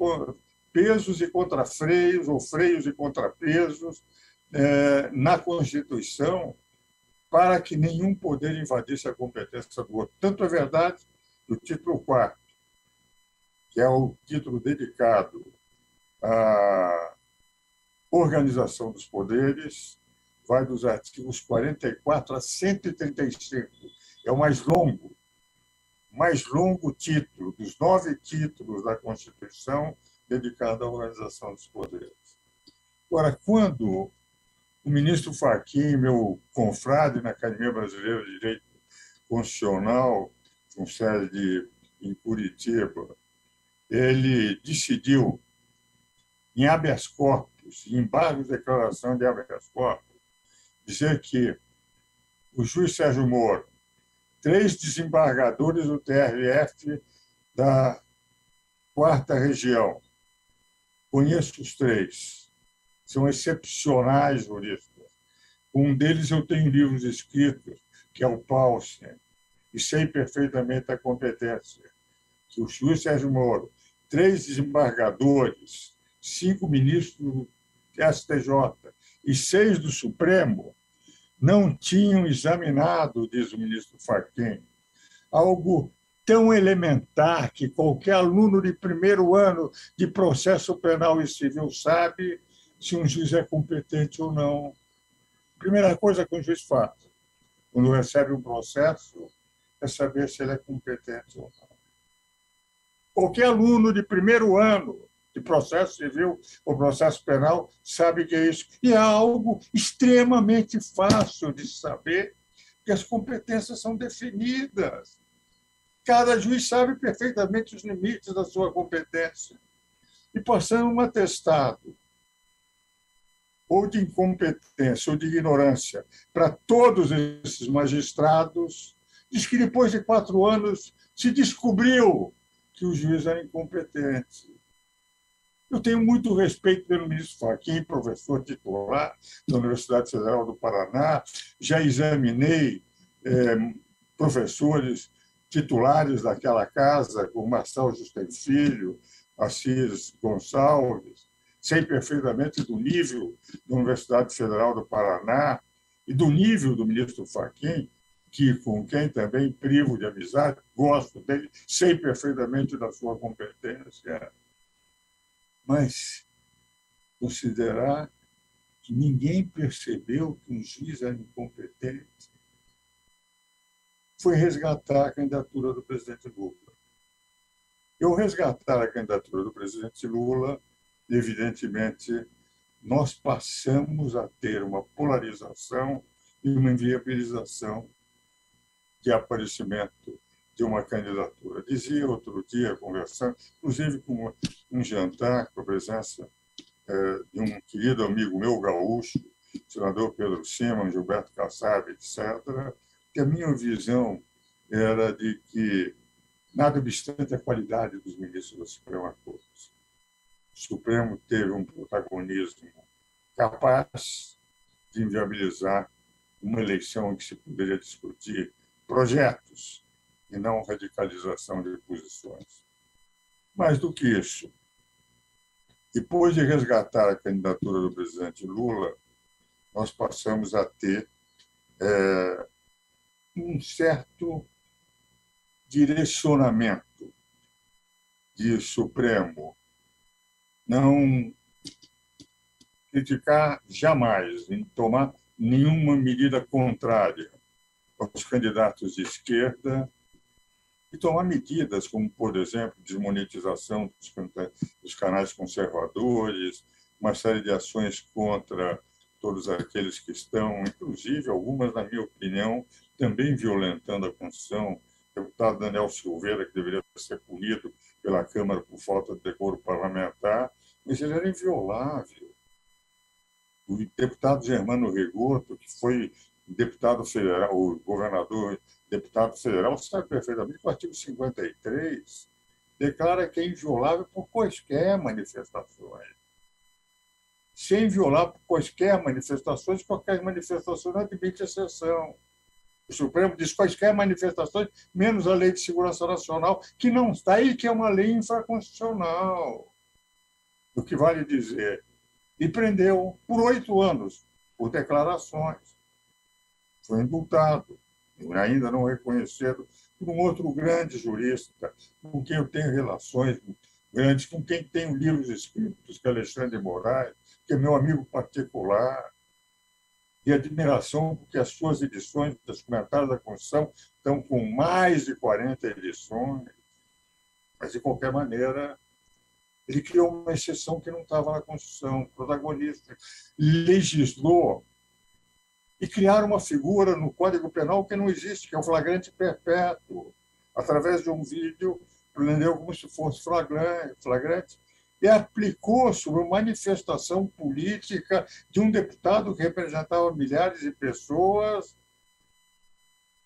S15: pesos e contrafreios, ou freios e contrapesos, na Constituição, para que nenhum poder invadisse a competência do outro. Tanto é verdade que o título 4º, que é o título dedicado à organização dos poderes, vai dos artigos 44 a 135. É o mais longo título dos 9 títulos da Constituição dedicado à organização dos poderes. Agora, quando o ministro Fachin, meu confrade na Academia Brasileira de Direito Constitucional, com sede em Curitiba, ele decidiu, em habeas corpus, em embargo de declaração de habeas corpus, dizer que o juiz Sérgio Moro, 3 desembargadores do TRF da 4ª Região, conheço os 3, são excepcionais juristas. Um deles eu tenho livros escritos, que é o Paulsen, e sei perfeitamente a competência. Que o juiz Sérgio Moro, 3 desembargadores, 5 ministros do STJ e 6 do Supremo, não tinham examinado, diz o ministro Fachin, algo tão elementar que qualquer aluno de primeiro ano de processo penal e civil sabe se um juiz é competente ou não. Primeira coisa que um juiz faz quando recebe um processo é saber se ele é competente ou não. Qualquer aluno de primeiro ano de processo civil ou processo penal sabe que é isso. E é algo extremamente fácil de saber, que as competências são definidas. Cada juiz sabe perfeitamente os limites da sua competência. E passando um atestado ou de incompetência ou de ignorância para todos esses magistrados, diz que depois de 4 anos se descobriu que o juiz era incompetente. Eu tenho muito respeito pelo ministro Fachin, professor titular da Universidade Federal do Paraná. Já examinei professores titulares daquela casa, como Marcelo Justem Filho, Assis Gonçalves. Sei perfeitamente do nível da Universidade Federal do Paraná e do nível do ministro Fachin, com quem também privo de amizade, gosto dele, sei perfeitamente da sua competência. Mas considerar que ninguém percebeu que um juiz era incompetente foi resgatar a candidatura do presidente Lula. Eu resgatar a candidatura do presidente Lula, evidentemente, nós passamos a ter uma polarização e uma inviabilização de aparecimento de uma candidatura. Dizia outro dia, conversando, inclusive com um jantar, com a presença de um querido amigo meu, gaúcho, o senador Pedro Siman, Gilberto Kassab, etc., que a minha visão era de que, nada obstante a qualidade dos ministros da Suprema Corte, o Supremo teve um protagonismo capaz de inviabilizar uma eleição em que se poderia discutir projetos e não radicalização de posições. Mais do que isso, depois de resgatar a candidatura do presidente Lula, nós passamos a ter um certo direcionamento de Supremo, não criticar jamais, em tomar nenhuma medida contrária aos candidatos de esquerda e tomar medidas como, por exemplo, desmonetização dos canais conservadores, uma série de ações contra todos aqueles que estão, inclusive algumas, na minha opinião, também violentando a Constituição. O deputado Daniel Silveira, que deveria ser punido pela Câmara por falta de decoro parlamentar, mas ele era inviolável. O deputado Germano Rigoto, que foi deputado federal, o governador deputado federal, sabe perfeitamente que o artigo 53 declara que é inviolável por quaisquer manifestações. Se é inviolável por quaisquer manifestações não admite exceção. O Supremo diz quaisquer manifestações, menos a Lei de Segurança Nacional, que não está aí, que é uma lei infraconstitucional. O que vale dizer. E prendeu por 8 anos, por declarações. Foi indultado, ainda não reconhecido, por um outro grande jurista, com quem eu tenho relações grandes, com quem tenho livros escritos, que é Alexandre de Moraes, que é meu amigo particular. e admiração, porque as suas edições dos comentários da Constituição estão com mais de 40 edições. Mas, de qualquer maneira, ele criou uma exceção que não estava na Constituição, protagonista. Legislou e criaram uma figura no Código Penal que não existe, que é o flagrante perpétuo, através de um vídeo, prendeu como se fosse flagrante, e aplicou sobre uma manifestação política de um deputado que representava milhares de pessoas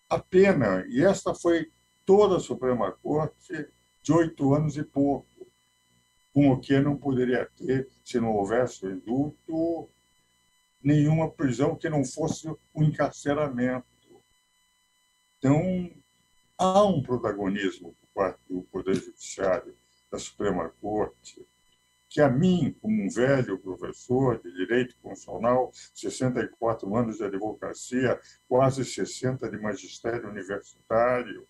S15: a pena. E esta foi toda a Suprema Corte de 8 anos e pouco, com o que não poderia ter, se não houvesse o indulto, nenhuma prisão que não fosse um encarceramento. Então, há um protagonismo por parte do Poder Judiciário, da Suprema Corte, que a mim, como um velho professor de Direito Constitucional, 64 anos de advocacia, quase 60 de magistério universitário,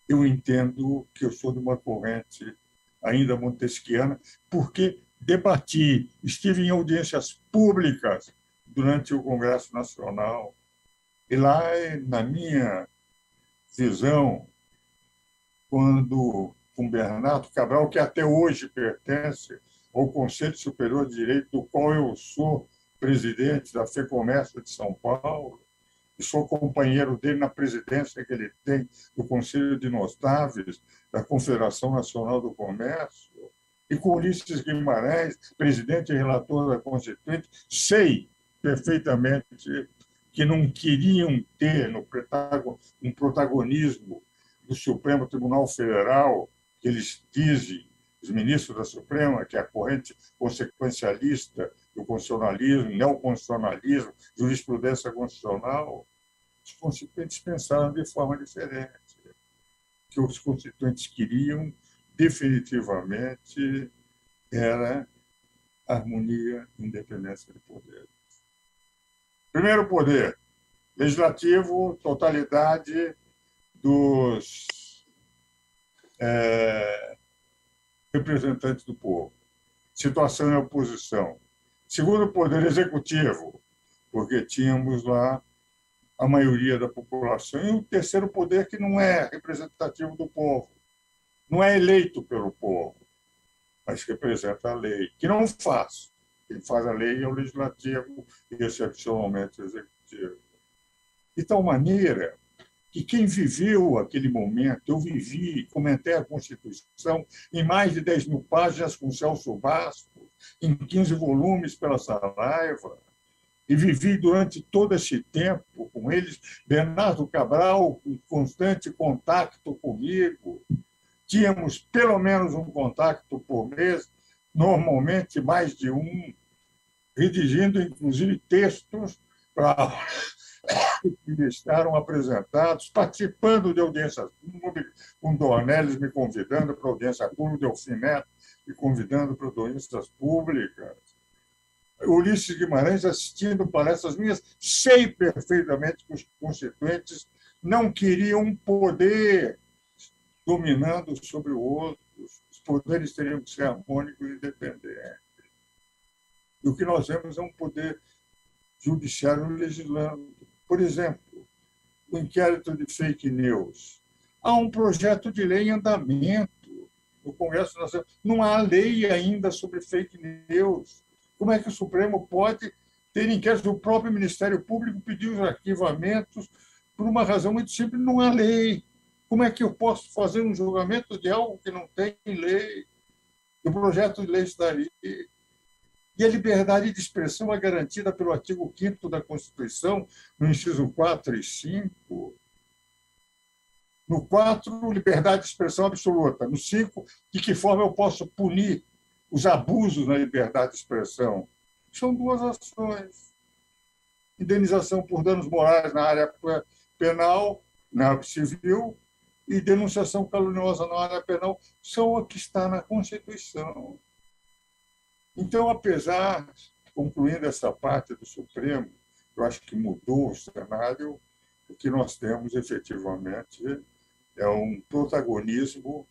S15: eu entendo que eu sou de uma corrente ainda montesquiana, porque debati, estive em audiências públicas durante o Congresso Nacional, e lá, na minha visão, quando com Bernardo Cabral, que até hoje pertence ao Conselho Superior de Direito, do qual eu sou presidente da FEComércio de São Paulo, e sou companheiro dele na presidência que ele tem do Conselho de Notáveis, da Confederação Nacional do Comércio, e com Ulisses Guimarães, presidente e relator da Constituinte, sei perfeitamente que não queriam ter um protagonismo do Supremo Tribunal Federal, que eles dizem, os ministros da Suprema, que é a corrente consequencialista do constitucionalismo, neoconstitucionalismo, jurisprudência constitucional. Os constituintes pensaram de forma diferente. O que os constituintes queriam, definitivamente, era harmonia e independência de poderes. Primeiro poder, legislativo, totalidade dos representantes do povo. Situação em oposição. Segundo poder, executivo, porque tínhamos lá a maioria da população. E o terceiro poder, que não é representativo do povo, não é eleito pelo povo, mas representa a lei, que não faz. Quem faz a lei é o legislativo e, excepcionalmente, o executivo. De tal maneira que quem viveu aquele momento, eu vivi, comentei a Constituição em mais de 10 mil páginas com Celso Bastos, em 15 volumes pela Saraiva, e vivi durante todo esse tempo com eles, Bernardo Cabral, em constante contato comigo. Tínhamos pelo menos um contato por mês, normalmente mais de um, redigindo, inclusive, textos para que estavam apresentados, participando de audiências públicas, com Dornelles me convidando para audiência pública, Delfim Neto me convidando para audiências públicas. Ulisses Guimarães assistindo palestras minhas, sei perfeitamente que os constituintes não queriam poder dominando sobre o outro, os poderes teriam que ser harmônicos e independentes. E o que nós vemos é um poder judiciário legislando. Por exemplo, o inquérito de fake news. Há um projeto de lei em andamento no Congresso Nacional. Não há lei ainda sobre fake news. Como é que o Supremo pode ter inquérito? O próprio Ministério Público pediu os arquivamentos por uma razão muito simples: não há lei. Como é que eu posso fazer um julgamento de algo que não tem lei? O projeto de lei está ali. E a liberdade de expressão é garantida pelo artigo 5º da Constituição, no inciso 4 e 5. No 4, liberdade de expressão absoluta. No 5, de que forma eu posso punir os abusos na liberdade de expressão? São duas ações. Indenização por danos morais na área penal, na área civil, e denunciação caluniosa na área penal são o que está na Constituição. Então, apesar, concluindo essa parte do Supremo, eu acho que mudou o cenário, o que nós temos efetivamente é um protagonismo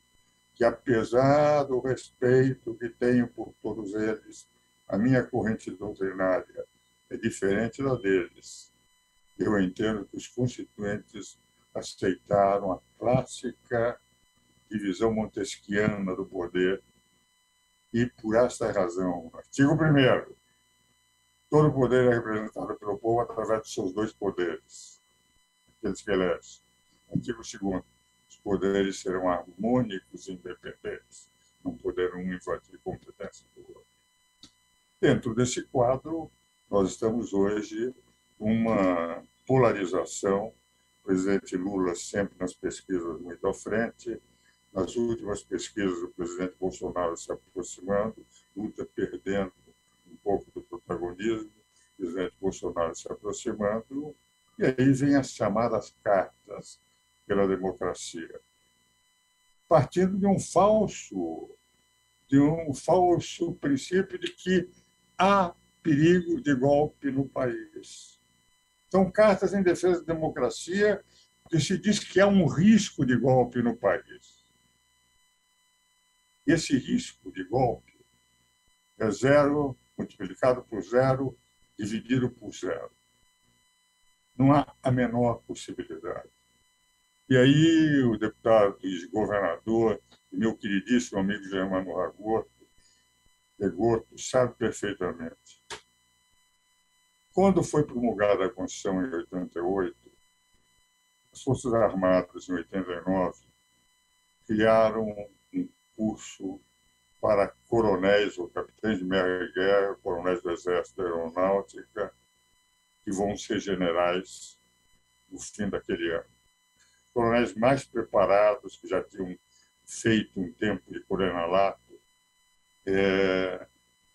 S15: que, apesar do respeito que tenho por todos eles, a minha corrente doutrinária é diferente da deles. Eu entendo que os constituintes aceitaram a clássica divisão montesquiana do poder e, por esta razão, artigo 1º, todo poder é representado pelo povo através dos seus dois poderes, aqueles que elege. Artigo 2º, os poderes serão harmônicos e independentes, não poderão um invadir competência do outro. Dentro desse quadro, nós estamos hoje uma polarização. O presidente Lula sempre nas pesquisas muito à frente. Nas últimas pesquisas, o presidente Bolsonaro se aproximando, Lula perdendo um pouco do protagonismo, o presidente Bolsonaro se aproximando, e aí vem as chamadas cartas pela democracia, partindo de um falso princípio de que há perigo de golpe no país. São cartas em defesa da democracia que se diz que há um risco de golpe no país. Esse risco de golpe é 0 multiplicado por 0, dividido por 0. Não há a menor possibilidade. E aí o deputado e governador, meu queridíssimo amigo Germano Legorto, sabe perfeitamente. Quando foi promulgada a Constituição em 88, as Forças Armadas, em 89, criaram um curso para coronéis ou capitães de guerra, coronéis do Exército da Aeronáutica, que vão ser generais no fim daquele ano. Coronéis mais preparados, que já tinham feito um tempo de coronelato,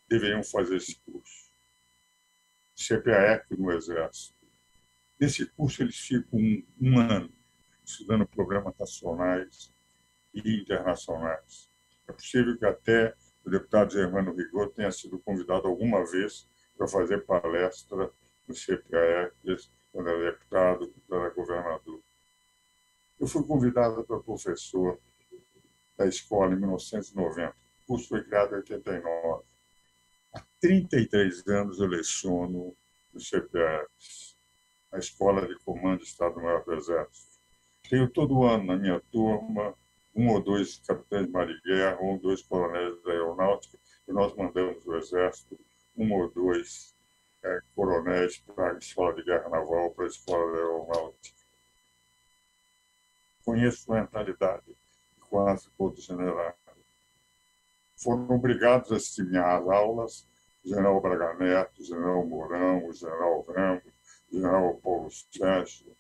S15: deveriam fazer esse curso. CPAEC no Exército. Nesse curso, eles ficam um ano estudando problemas nacionais e internacionais. É possível que até o deputado Germano Rigor tenha sido convidado alguma vez para fazer palestra no CPAEC, quando era deputado, quando era governador. Eu fui convidado para professor da escola em 1990. O curso foi criado em 89. Há 33 anos eu leciono no CPAEC, a Escola de Comando do Estado-Maior do Exército. Tenho todo ano na minha turma 1 ou 2 capitães de mar e guerra, 1 ou 2 coronéis da aeronáutica, e nós mandamos do Exército 1 ou 2 coronéis para a Escola de Guerra Naval, para a Escola da Aeronáutica. Conheço a mentalidade de quase todos os generais. Foram obrigados a assistir minhas aulas o general Braga Neto, o general Mourão, o general Ramos, o general Paulo Sérgio.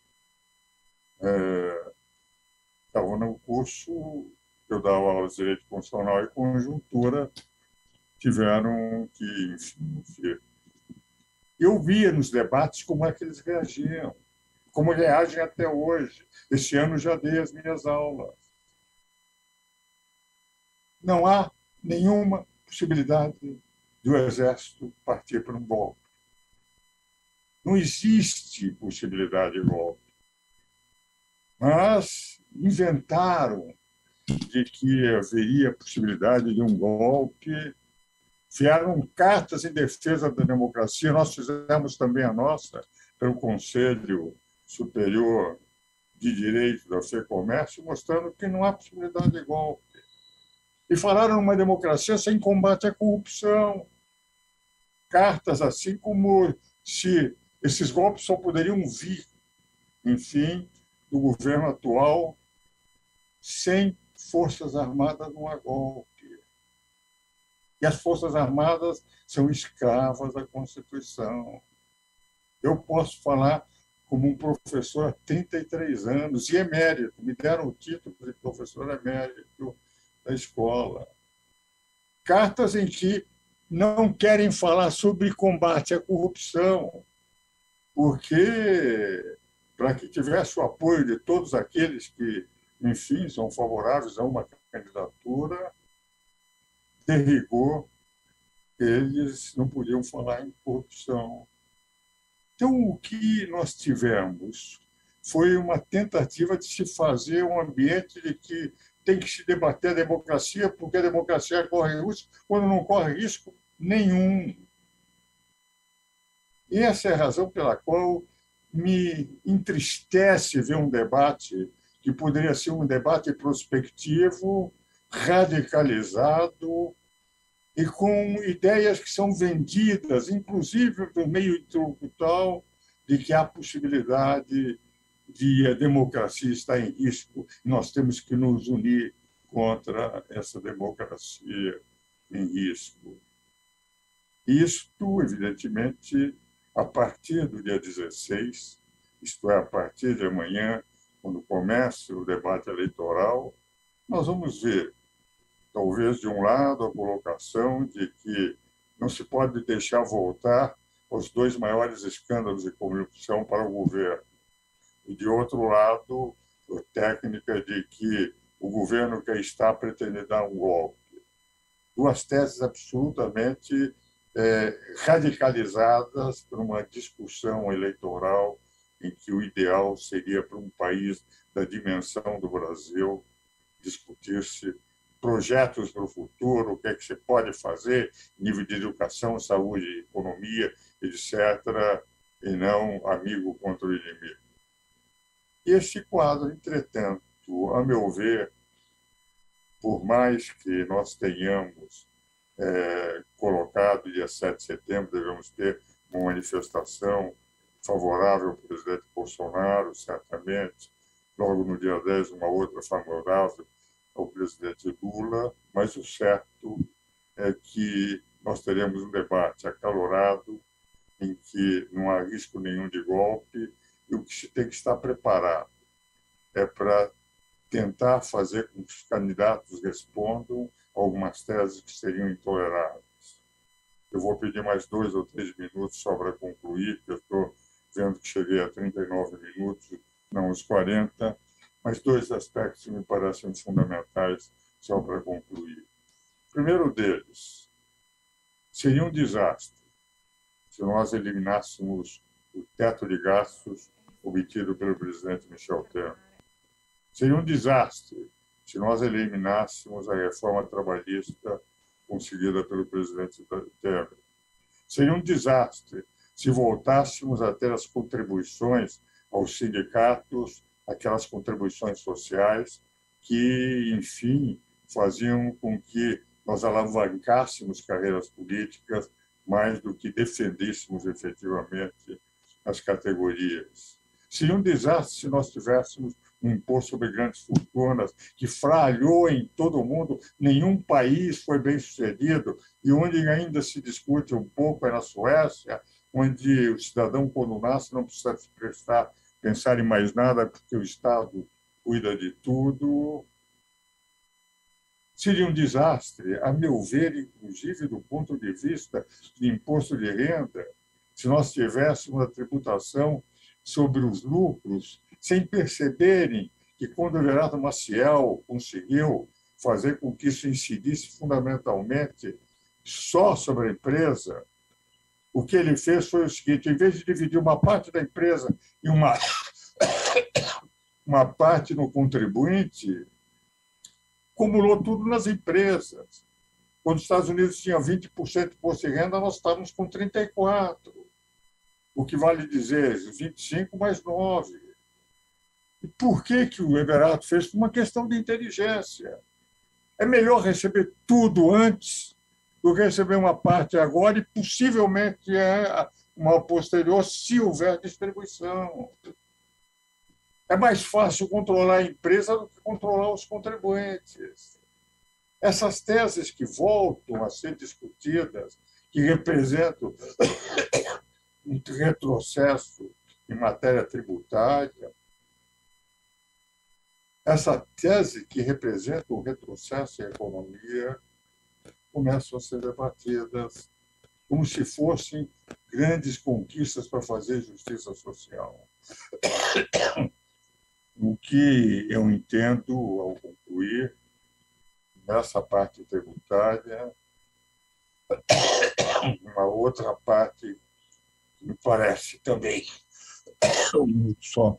S15: Estavam no curso, eu dava aula de Direito Constitucional e Conjuntura, tiveram que, enfim, eu via nos debates como é que eles reagiam, como reagem até hoje. Este ano já dei as minhas aulas. Não há nenhuma possibilidade do Exército partir para um golpe. Não existe possibilidade de golpe. Mas inventaram de que haveria possibilidade de um golpe, enviaram cartas em defesa da democracia, nós fizemos também a nossa, pelo Conselho Superior de Direito da FEComércio, mostrando que não há possibilidade de golpe. E falaram numa democracia sem combate à corrupção. Cartas assim como se esses golpes só poderiam vir, enfim, do governo atual, sem Forças Armadas não há golpe. E as Forças Armadas são escravas da Constituição. Eu posso falar como um professor há 33 anos, e emérito, me deram o título de professor emérito da escola. Cartas em que não querem falar sobre combate à corrupção, porque, para que tivesse o apoio de todos aqueles que, enfim, são favoráveis a uma candidatura, de rigor, eles não podiam falar em corrupção. Então, o que nós tivemos foi uma tentativa de se fazer um ambiente de que tem que se debater a democracia, porque a democracia corre risco, quando não corre risco nenhum. E essa é a razão pela qual me entristece ver um debate que poderia ser um debate prospectivo, radicalizado e com ideias que são vendidas, inclusive por meio intelectual, de que há possibilidade de a democracia estar em risco. Nós temos que nos unir contra essa democracia em risco. Isto, evidentemente, a partir do dia 16, isto é, a partir de amanhã, quando começa o debate eleitoral, nós vamos ver, talvez, de um lado, a colocação de que não se pode deixar voltar os 2 maiores escândalos de corrupção para o governo. E, de outro lado, a técnica de que o governo que está pretende dar um golpe. 2 teses absolutamente radicalizadas por uma discussão eleitoral em que o ideal seria para um país da dimensão do Brasil discutir-se projetos para o futuro, o que é que se pode fazer, nível de educação, saúde, economia, etc., e não amigo contra o inimigo. Este quadro, entretanto, a meu ver, por mais que nós tenhamos colocado dia 7 de setembro, devemos ter uma manifestação favorável ao presidente Bolsonaro, certamente, logo no dia 10, uma outra favorável ao presidente Lula, mas o certo é que nós teremos um debate acalorado em que não há risco nenhum de golpe e o que se tem que estar preparado é para tentar fazer com que os candidatos respondam a algumas teses que seriam intoleráveis. Eu vou pedir mais 2 ou 3 minutos só para concluir, porque eu estou vendo que cheguei a 39 minutos, não os 40, mas 2 aspectos me parecem fundamentais só para concluir. O primeiro deles, seria um desastre se nós eliminássemos o teto de gastos obtido pelo presidente Michel Temer. Seria um desastre se nós eliminássemos a reforma trabalhista conseguida pelo presidente Temer. Seria um desastre se voltássemos a ter as contribuições aos sindicatos, aquelas contribuições sociais que, enfim, faziam com que nós alavancássemos carreiras políticas mais do que defendêssemos efetivamente as categorias. Seria um desastre se nós tivéssemos um imposto sobre grandes fortunas que falhou em todo o mundo, nenhum país foi bem sucedido, e onde ainda se discute um pouco é na Suécia, onde o cidadão, quando nasce, não precisa pensar em mais nada, porque o Estado cuida de tudo. Seria um desastre, a meu ver, inclusive do ponto de vista de imposto de renda, se nós tivéssemos a tributação sobre os lucros, sem perceberem que, quando o Everardo Maciel conseguiu fazer com que isso incidisse fundamentalmente só sobre a empresa, o que ele fez foi o seguinte: em vez de dividir uma parte da empresa e uma parte no contribuinte, acumulou tudo nas empresas. Quando os Estados Unidos tinham 20% de imposto de renda, nós estávamos com 34%. O que vale dizer 25 mais 9. E por que o Everardo fez? Por uma questão de inteligência. É melhor receber tudo antes do que receber uma parte agora e possivelmente uma posterior, se houver distribuição. É mais fácil controlar a empresa do que controlar os contribuintes. Essas teses que voltam a ser discutidas, que representam um retrocesso em matéria tributária, essa tese que representa o retrocesso em economia começam a ser debatidas como se fossem grandes conquistas para fazer justiça social. O que eu entendo, ao concluir, nessa parte tributária, uma outra parte que me parece também só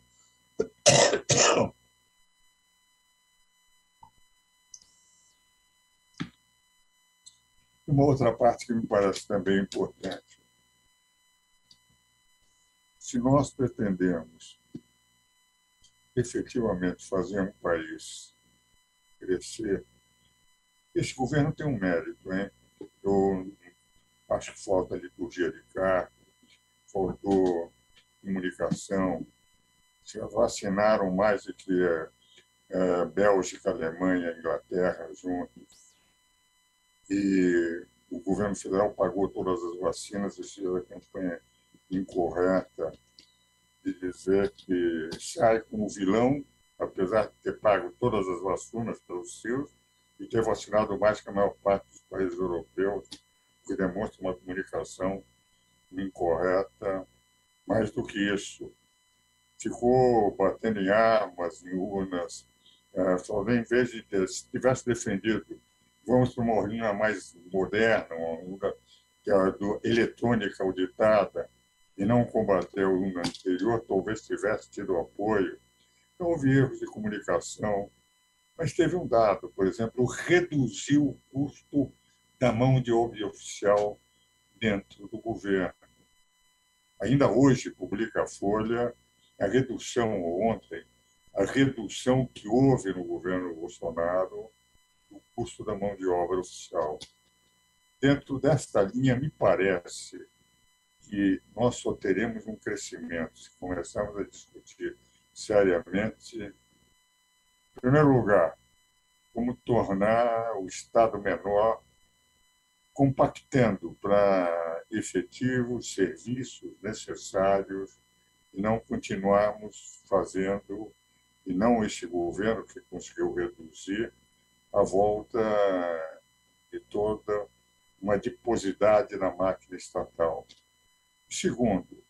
S15: uma outra parte que me parece também importante. se nós pretendemos efetivamente fazer um país crescer, esse governo tem um mérito, hein? Eu acho que falta liturgia de cargo, faltou comunicação, se vacinaram mais do que Bélgica, Alemanha, Inglaterra juntos. E o governo federal pagou todas as vacinas e fez a campanha incorreta de dizer que sai como vilão, apesar de ter pago todas as vacinas pelos seus e ter vacinado mais que a maior parte dos países europeus, que demonstra uma comunicação incorreta. Mais do que isso, ficou batendo em armas, em urnas, só em vez de se tivesse defendido, vamos para uma urna mais moderna, uma urna que é eletrônica auditada, e não combater a urna anterior, talvez tivesse tido apoio. Então, houve erros de comunicação, mas teve um dado, por exemplo, reduziu o custo da mão de obra oficial dentro do governo. Ainda hoje, publica a Folha, a redução, ontem, a redução que houve no governo Bolsonaro do custo da mão de obra oficial. Dentro desta linha, me parece que nós só teremos um crescimento se começarmos a discutir seriamente, em primeiro lugar, como tornar o Estado menor, compactando para efetivos serviços necessários e não continuarmos fazendo, e não este governo que conseguiu reduzir, a volta de toda uma adiposidade na máquina estatal. Segundo,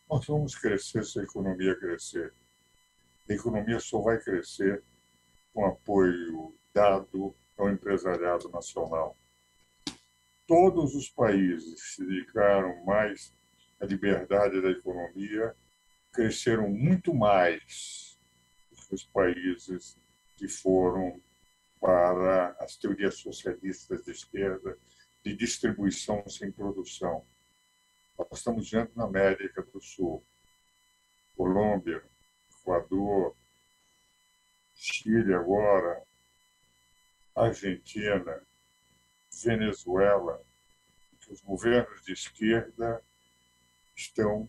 S15: nós vamos crescer se a economia crescer. A economia só vai crescer com apoio dado ao empresariado nacional. Todos os países que se dedicaram mais à liberdade da economia cresceram muito mais do que os países que foram para as teorias socialistas de esquerda de distribuição sem produção. Nós estamos vendo na América do Sul, Colômbia, Equador, Chile agora, Argentina, Venezuela, que os governos de esquerda estão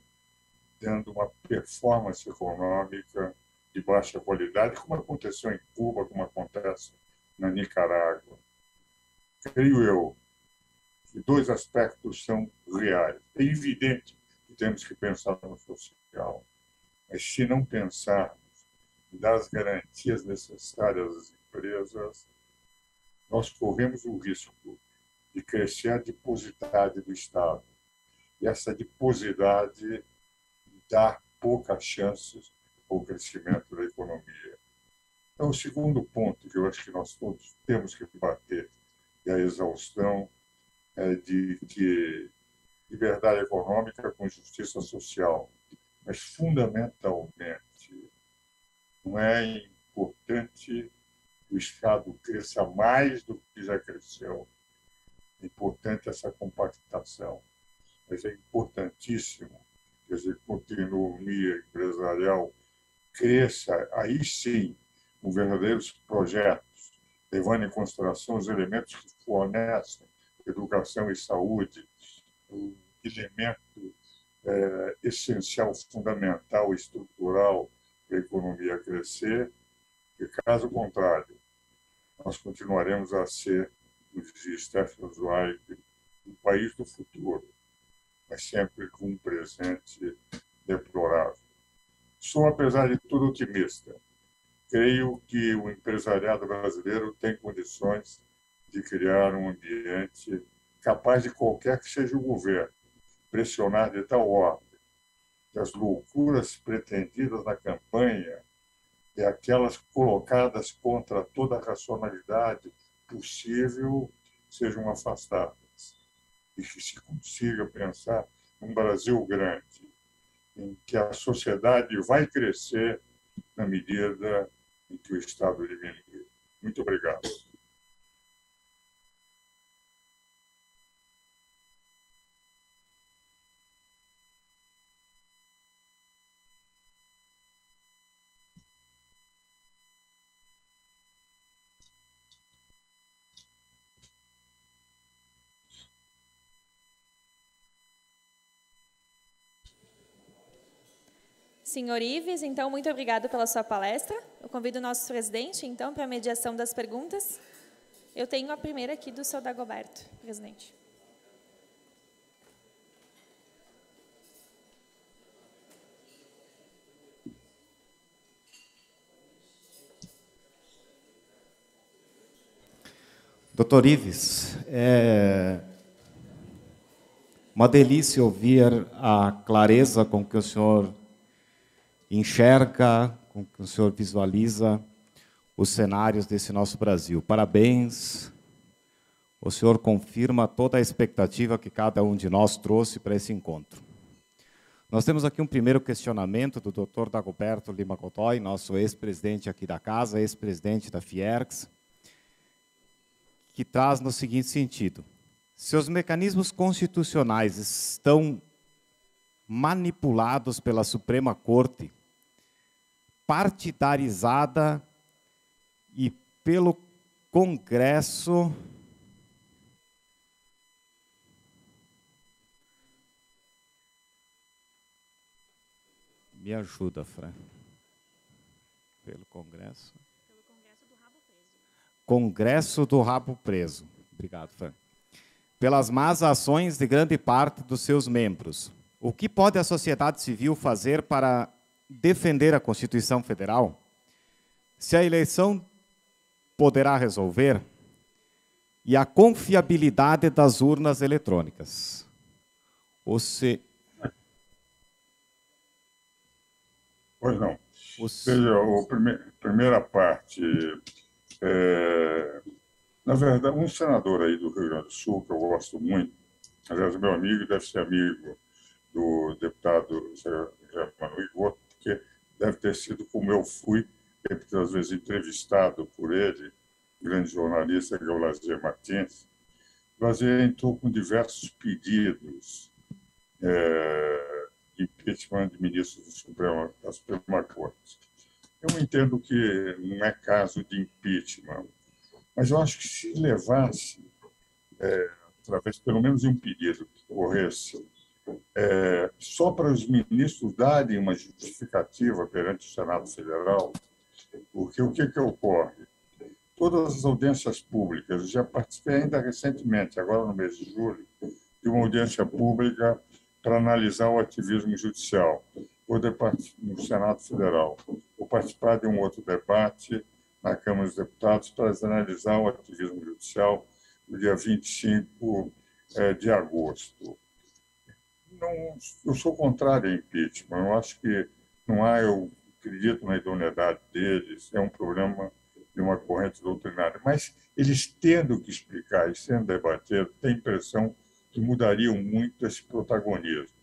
S15: dando uma performance econômica de baixa qualidade, como aconteceu em Cuba, como acontece na Nicarágua. Creio eu que dois aspectos são reais. É evidente que temos que pensar no social, mas se não pensarmos em dar as garantias necessárias às empresas, nós corremos o risco de crescer a adiposidade do Estado. E essa adiposidade dá poucas chances ao crescimento da economia. Então, o segundo ponto que eu acho que nós todos temos que bater é a exaustão de que liberdade econômica com justiça social, mas fundamentalmente não é importante que o Estado cresça mais do que já cresceu. É importante essa compactação, mas é importantíssimo que a economia empresarial cresça, aí sim, com verdadeiros projetos, levando em consideração os elementos que fornecem educação e saúde, o elemento essencial, fundamental, estrutural para a economia crescer, e caso contrário, nós continuaremos a ser, como dizia Stefan Zweig, um país do futuro, mas sempre com um presente deplorável. Sou, apesar de tudo, otimista. Creio que o empresariado brasileiro tem condições de criar um ambiente capaz de qualquer que seja o governo pressionar de tal ordem que as loucuras pretendidas na campanha e aquelas colocadas contra toda a racionalidade possível sejam afastadas e que se consiga pensar num Brasil grande, em que a sociedade vai crescer na medida em que o Estado diminui. Muito obrigado.
S12: Senhor Ives, então, muito obrigado pela sua palestra. Eu convido o nosso presidente, então, para a mediação das perguntas. Eu tenho a primeira aqui do senhor Dagoberto, presidente.
S16: Doutor Ives, é uma delícia ouvir a clareza com que o senhor enxerga, com que o senhor visualiza os cenários desse nosso Brasil. Parabéns, o senhor confirma toda a expectativa que cada um de nós trouxe para esse encontro. Nós temos aqui um primeiro questionamento do doutor Dagoberto Lima Godoy, nosso ex-presidente aqui da casa, ex-presidente da Fiergs, que traz no seguinte sentido: se os mecanismos constitucionais estão manipulados pela Suprema Corte, partidarizada e pelo Congresso, me ajuda, Fran, pelo Congresso. Congresso do Rabo Preso. Obrigado, Fran. Pelas más ações de grande parte dos seus membros. O que pode a sociedade civil fazer para defender a Constituição Federal? Se a eleição poderá resolver? E a confiabilidade das urnas eletrônicas?
S15: Pois não. Veja, a primeira parte... na verdade, um senador aí do Rio Grande do Sul, que eu gosto muito, aliás, meu amigo, deve ser amigo do deputado Germano Ligor, porque deve ter sido como eu fui, às vezes entrevistado por ele, grande jornalista, que é o Lazier Martins. O Lazier entrou com diversos pedidos de impeachment de ministros da Suprema Corte. Eu entendo que não é caso de impeachment, mas eu acho que se levasse, através pelo menos de um pedido que corresse, só para os ministros darem uma justificativa perante o Senado Federal, porque o que ocorre? Todas as audiências públicas, eu já participei ainda recentemente, agora no mês de julho, de uma audiência pública para analisar o ativismo judicial no Senado Federal. Vou participar de um outro debate na Câmara dos Deputados para analisar o ativismo judicial no dia 25 de agosto. Não, eu sou contrário ao impeachment. Eu acho que não há, eu acredito na idoneidade deles, é um problema de uma corrente doutrinária. Mas eles tendo que explicar e sendo debatido, tem a impressão que mudariam muito esse protagonismo.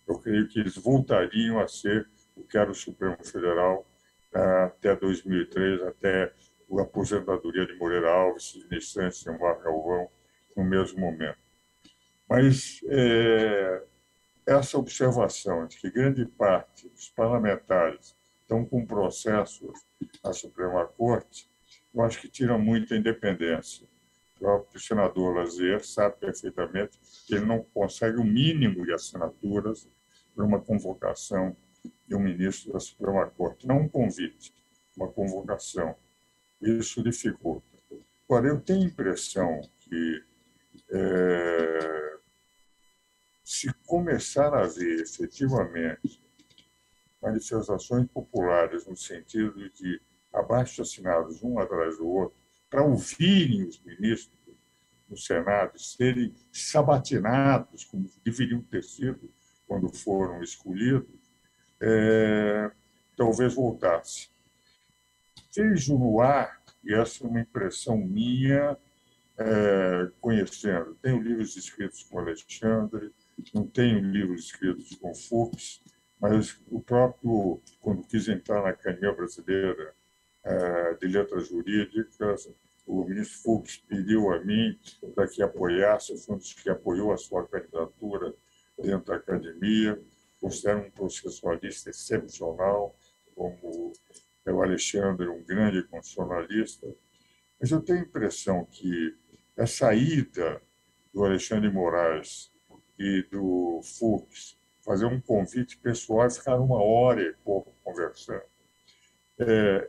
S15: Eu creio que eles voltariam a ser o que era o Supremo Federal até 2003, até a aposentadoria de Moreira Alves, Sidney Santos e Omar Galvão, no mesmo momento. Mas essa observação de que grande parte dos parlamentares estão com processos à Suprema Corte, eu acho que tira muita independência. O próprio senador Lazier sabe perfeitamente que ele não consegue o mínimo de assinaturas para uma convocação de um ministro da Suprema Corte. Não um convite, uma convocação. Isso dificulta. Agora, eu tenho a impressão que se começar a haver efetivamente manifestações populares no sentido de abaixo-assinados um atrás do outro, para ouvirem os ministros no Senado serem sabatinados, como deveriam ter sido quando foram escolhidos, talvez voltasse. Vejo no ar, e essa é uma impressão minha, conhecendo, tenho livros escritos com Alexandre, não tenho livros escritos com Fux, mas o próprio, quando quis entrar na Academia Brasileira de Letras Jurídicas, o ministro Fux pediu a mim para que apoiasse, foi um dos que apoiou a sua candidatura dentro da academia, considero um processualista excepcional, como é o Alexandre, um grande constitucionalista, mas eu tenho a impressão que a saída do Alexandre de Moraes e do Fux fazer um convite pessoal e ficar 1 hora e pouco conversando.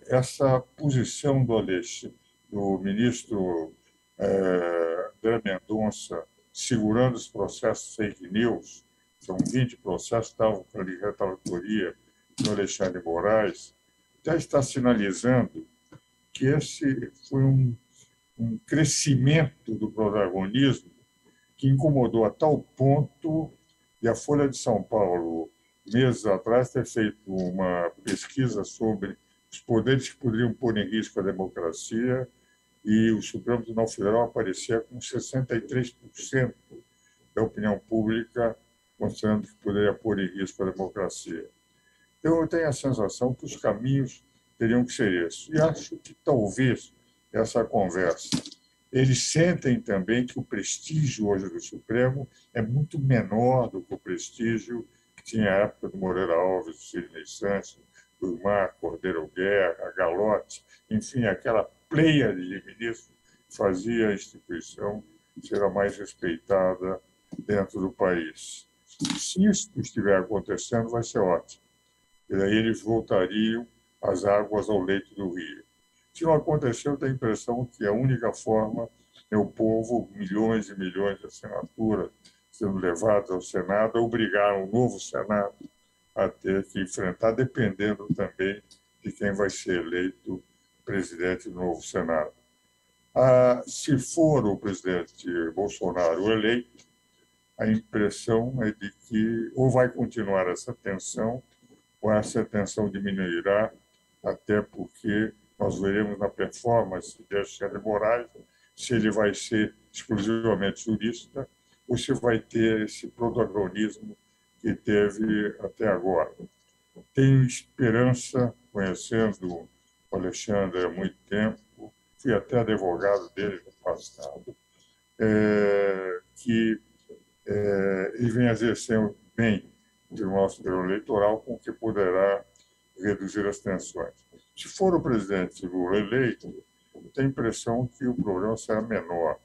S15: Essa posição do ministro André Mendonça, segurando os processos fake news, são 20 processos, estavam com a relatoria do Alexandre Moraes, já está sinalizando que esse foi um crescimento do protagonismo que incomodou a tal ponto de a Folha de São Paulo, meses atrás, ter feito uma pesquisa sobre os poderes que poderiam pôr em risco a democracia, e o Supremo Tribunal Federal aparecia com 63% da opinião pública considerando que poderia pôr em risco a democracia. Então, eu tenho a sensação que os caminhos teriam que ser esses. E acho que talvez essa conversa, eles sentem também que o prestígio hoje do Supremo é muito menor do que o prestígio que tinha a época do Moreira Alves, do Sidney Santos, do Mar Cordeiro Guerra, Galotti, enfim, aquela pleiade de ministros que fazia a instituição ser a mais respeitada dentro do país. Se isso estiver acontecendo, vai ser ótimo. E daí eles voltariam às águas ao leito do rio. Se não aconteceu, eu tenho a impressão que a única forma é o povo, milhões e milhões de assinaturas sendo levadas ao Senado, obrigar um novo Senado a ter que enfrentar, dependendo também de quem vai ser eleito presidente do novo Senado. Se for o presidente Bolsonaro eleito, a impressão é de que ou vai continuar essa tensão, ou essa tensão diminuirá, até porque nós veremos na performance de Alexandre Moraes se ele vai ser exclusivamente jurista ou se vai ter esse protagonismo que teve até agora. Tenho esperança, conhecendo o Alexandre há muito tempo, fui até advogado dele no passado, que ele vem exercendo bem o Tribunal Superior Eleitoral, com que poderá reduzir as tensões. Se for o presidente Lula eleito, eu tenho a impressão que o problema será menor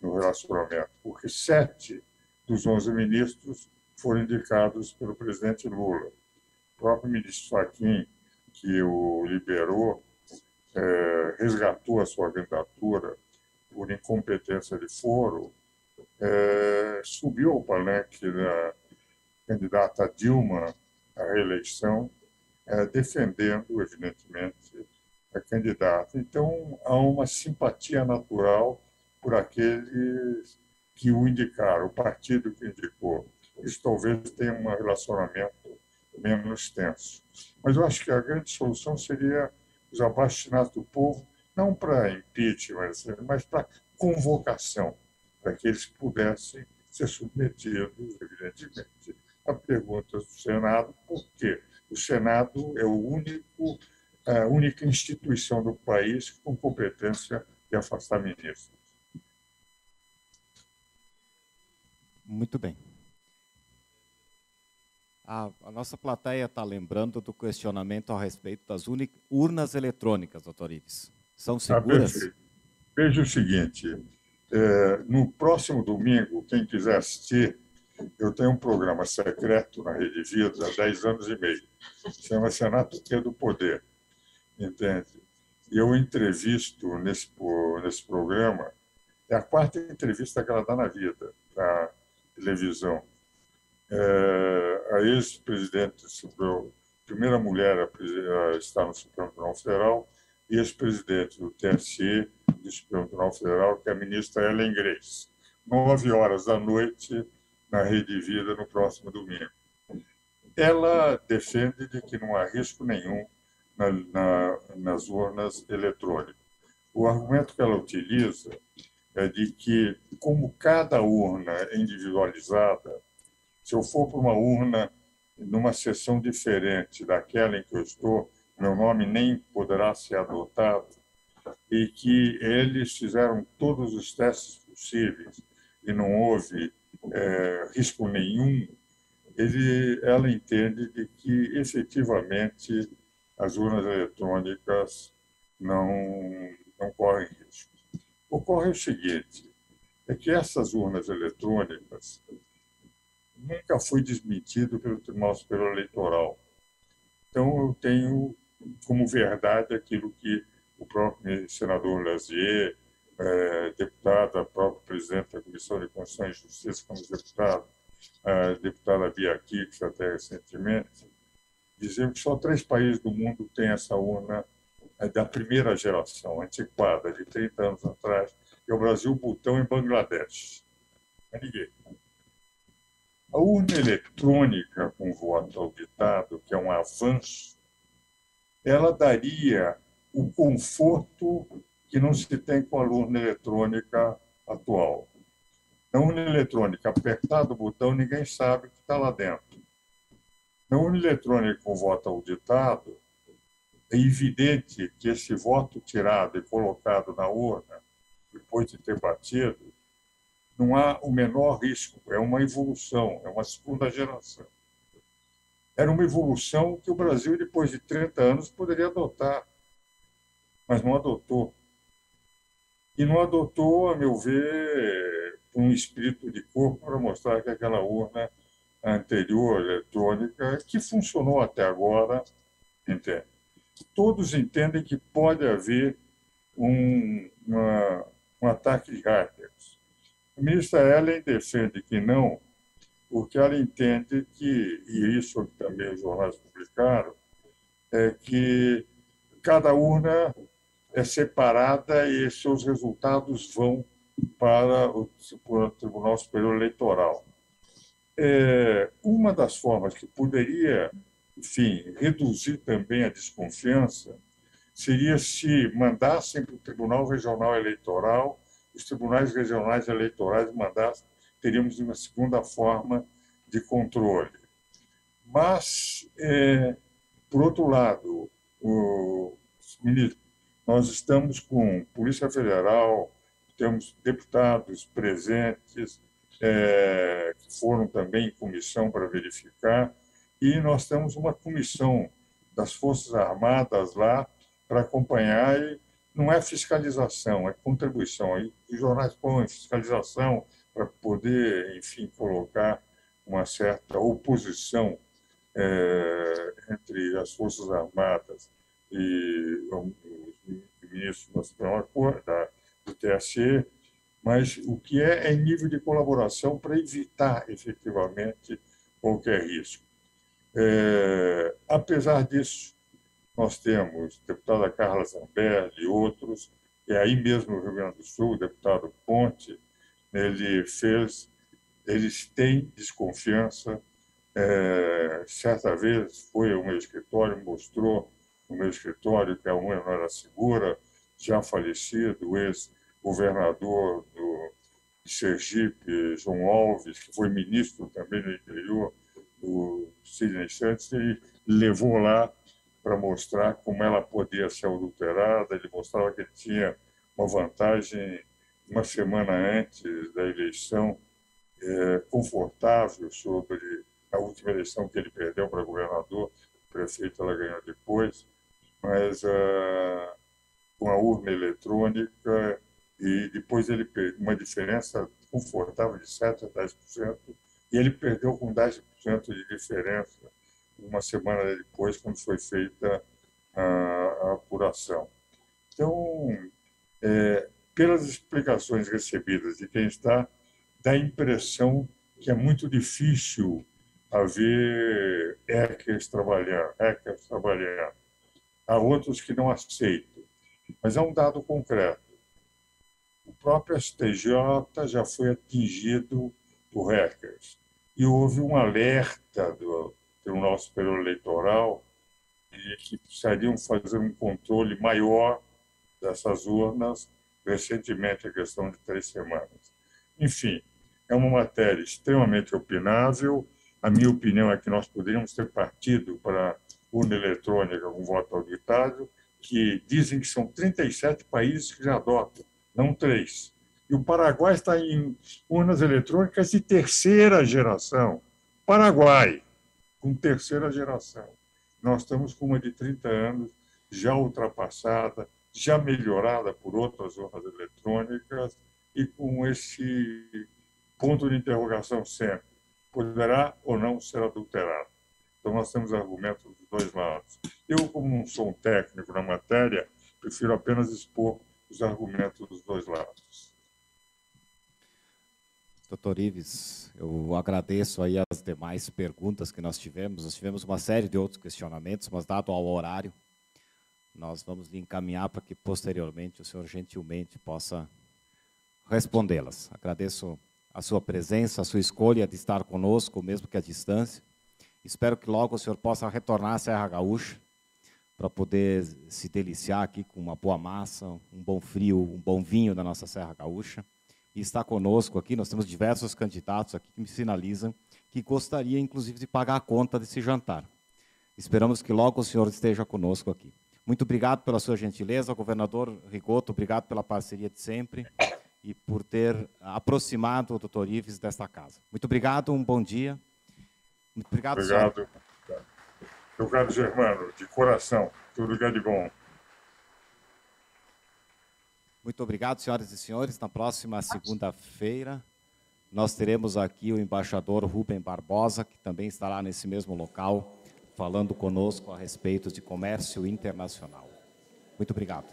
S15: no relacionamento, porque 7 dos 11 ministros foram indicados pelo presidente Lula. O próprio ministro Fachin, que o liberou, resgatou a sua candidatura por incompetência de foro, subiu ao palanque da candidata Dilma à reeleição, defendendo, evidentemente, a candidata. Então, há uma simpatia natural por aqueles que o indicaram, o partido que indicou. Isso talvez tenha um relacionamento menos tenso. Mas eu acho que a grande solução seria os abaixo-assinados do povo, não para impeachment, mas para convocação, para que eles pudessem ser submetidos, evidentemente, a perguntas do Senado, porque o Senado é a única instituição do país com competência de afastar ministros.
S16: Muito bem. A nossa plateia está lembrando do questionamento a respeito das urnas eletrônicas, doutor Ives. São seguras?
S15: Veja o seguinte, no próximo domingo, quem quiser assistir, eu tenho um programa secreto na Rede Vida há 10 anos e meio. Chama-se Anatomia do Poder. Entende? E eu entrevisto nesse programa, é a 4ª entrevista que ela dá na vida, na televisão. A ex-presidente do Supremo, primeira mulher a estar no Supremo Tribunal Federal, e ex-presidente do TSE, do Supremo Tribunal Federal, que é a ministra Ellen Grace. 9h na Rede Vida, no próximo domingo. Ela defende de que não há risco nenhum nas urnas eletrônicas. O argumento que ela utiliza é de que, como cada urna é individualizada, se eu for para uma urna numa sessão diferente daquela em que eu estou, meu nome nem poderá ser adotado, e que eles fizeram todos os testes possíveis e não houve risco nenhum, ela entende de que, efetivamente, as urnas eletrônicas não correm risco. Ocorre o seguinte, é que essas urnas eletrônicas nunca foi desmentido pelo Tribunal Superior Eleitoral. Então, eu tenho como verdade aquilo que o próprio senador Lazier, deputada, próprio presidente da Comissão de Constituição e Justiça, como deputado, a deputada Bia Kicis, até recentemente, diziam que só 3 países do mundo têm essa urna da primeira geração, antiquada, de 30 anos atrás, que é o Brasil, Butão e Bangladesh. Mas ninguém. A urna eletrônica com voto auditado, que é um avanço, ela daria o conforto que não se tem com a urna eletrônica atual. Na urna eletrônica, apertado o botão, ninguém sabe o que está lá dentro. Na urna eletrônica com voto auditado, é evidente que esse voto tirado e colocado na urna, depois de ter batido, não há o menor risco. É uma evolução, é uma segunda geração. Era uma evolução que o Brasil, depois de 30 anos, poderia adotar, mas não adotou. E não adotou, a meu ver, um espírito de corpo para mostrar que aquela urna anterior, eletrônica, que funcionou até agora, entende? Todos entendem que pode haver um ataque de hackers. A ministra Ellen defende que não, porque ela entende que, e isso também os jornais publicaram, é que cada urna é separada e seus resultados vão para o Tribunal Superior Eleitoral. Uma das formas que poderia, enfim, reduzir também a desconfiança seria se mandassem para o Tribunal Regional Eleitoral, os tribunais regionais eleitorais mandassem, teríamos uma segunda forma de controle. Mas, por outro lado, nós estamos com Polícia Federal, temos deputados presentes, que foram também em comissão para verificar, e nós temos uma comissão das Forças Armadas lá para acompanhar, e não é fiscalização, é contribuição. Aí os jornais põem fiscalização para poder, enfim, colocar uma certa oposição entre as Forças Armadas e os ministros da Suprema Corte, do TSE, mas o que é nível de colaboração para evitar, efetivamente, qualquer risco. Apesar disso, nós temos a deputada Carla Zambelli e outros, e aí mesmo no Rio Grande do Sul, o deputado Ponte, eles têm desconfiança. Certa vez foi ao meu escritório, mostrou no meu escritório que a urna não era segura, já falecido, o ex-governador de Sergipe, João Alves, que foi ministro também do interior, do Sidney Santos, ele levou lá para mostrar como ela podia ser adulterada. Ele mostrava que ele tinha uma vantagem uma semana antes da eleição, confortável sobre a última eleição que ele perdeu para governador, prefeito ela ganhou depois, mas com a urna eletrônica, e depois ele perdeu uma diferença confortável de 7% a 10%, e ele perdeu com 10% de diferença uma semana depois, quando foi feita a apuração. Então, pelas explicações recebidas de quem está, dá a impressão que é muito difícil haver hackers trabalhando. Há outros que não aceitam. Mas é um dado concreto. O próprio STJ já foi atingido por hackers. E houve um alerta do Tribunal Superior Eleitoral de que precisariam fazer um controle maior dessas urnas, recentemente, a questão de 3 semanas. Enfim, é uma matéria extremamente opinável. A minha opinião é que nós poderíamos ter partido para a urna eletrônica com voto auditado, que dizem que são 37 países que já adotam, não 3. E o Paraguai está em urnas eletrônicas de 3ª geração. Paraguai, com 3ª geração. Nós estamos com uma de 30 anos, já ultrapassada, já melhorada por outras urnas eletrônicas, e com esse ponto de interrogação sempre. poderá ou não ser adulterado. Então, nós temos argumentos dos dois lados. Eu, como não sou um técnico na matéria, prefiro apenas expor os argumentos dos dois lados.
S16: Doutor Ives, eu agradeço aí as demais perguntas que nós tivemos. Nós tivemos uma série de outros questionamentos, mas dado ao horário, nós vamos lhe encaminhar para que, posteriormente, o senhor gentilmente possa respondê-las. Agradeço a sua presença, a sua escolha de estar conosco, mesmo que à distância. Espero que logo o senhor possa retornar à Serra Gaúcha para poder se deliciar aqui com uma boa massa, um bom frio, um bom vinho da nossa Serra Gaúcha. E está conosco aqui, nós temos diversos candidatos aqui que me sinalizam que gostaria, inclusive, de pagar a conta desse jantar. Esperamos que logo o senhor esteja conosco aqui. Muito obrigado pela sua gentileza, governador Rigoto, obrigado pela parceria de sempre e por ter aproximado o doutor Ives desta casa. Muito obrigado, um bom dia. Muito obrigado,
S15: obrigado.
S16: Senhor.
S15: Meu caro Germano, de coração, tudo que é de bom.
S16: Muito obrigado, senhoras e senhores. Na próxima segunda-feira, nós teremos aqui o embaixador Rubem Barbosa, que também estará nesse mesmo local, falando conosco a respeito de comércio internacional. Muito obrigado.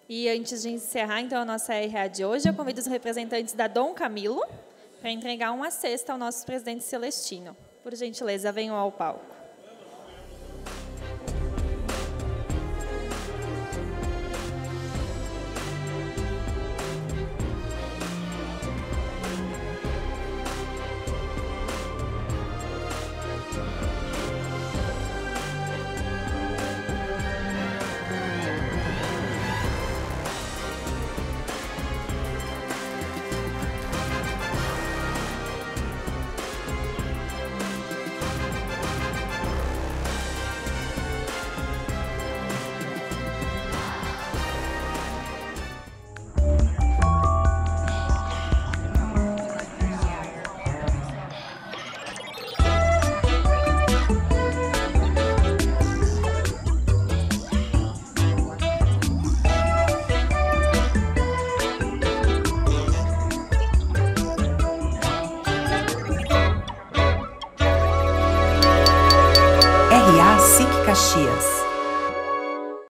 S12: E antes de encerrar, então, a nossa RA de hoje, eu convido os representantes da Dom Camilo para entregar uma cesta ao nosso presidente Celestino. Por gentileza, venham ao palco.
S11: RA SIC Caxias.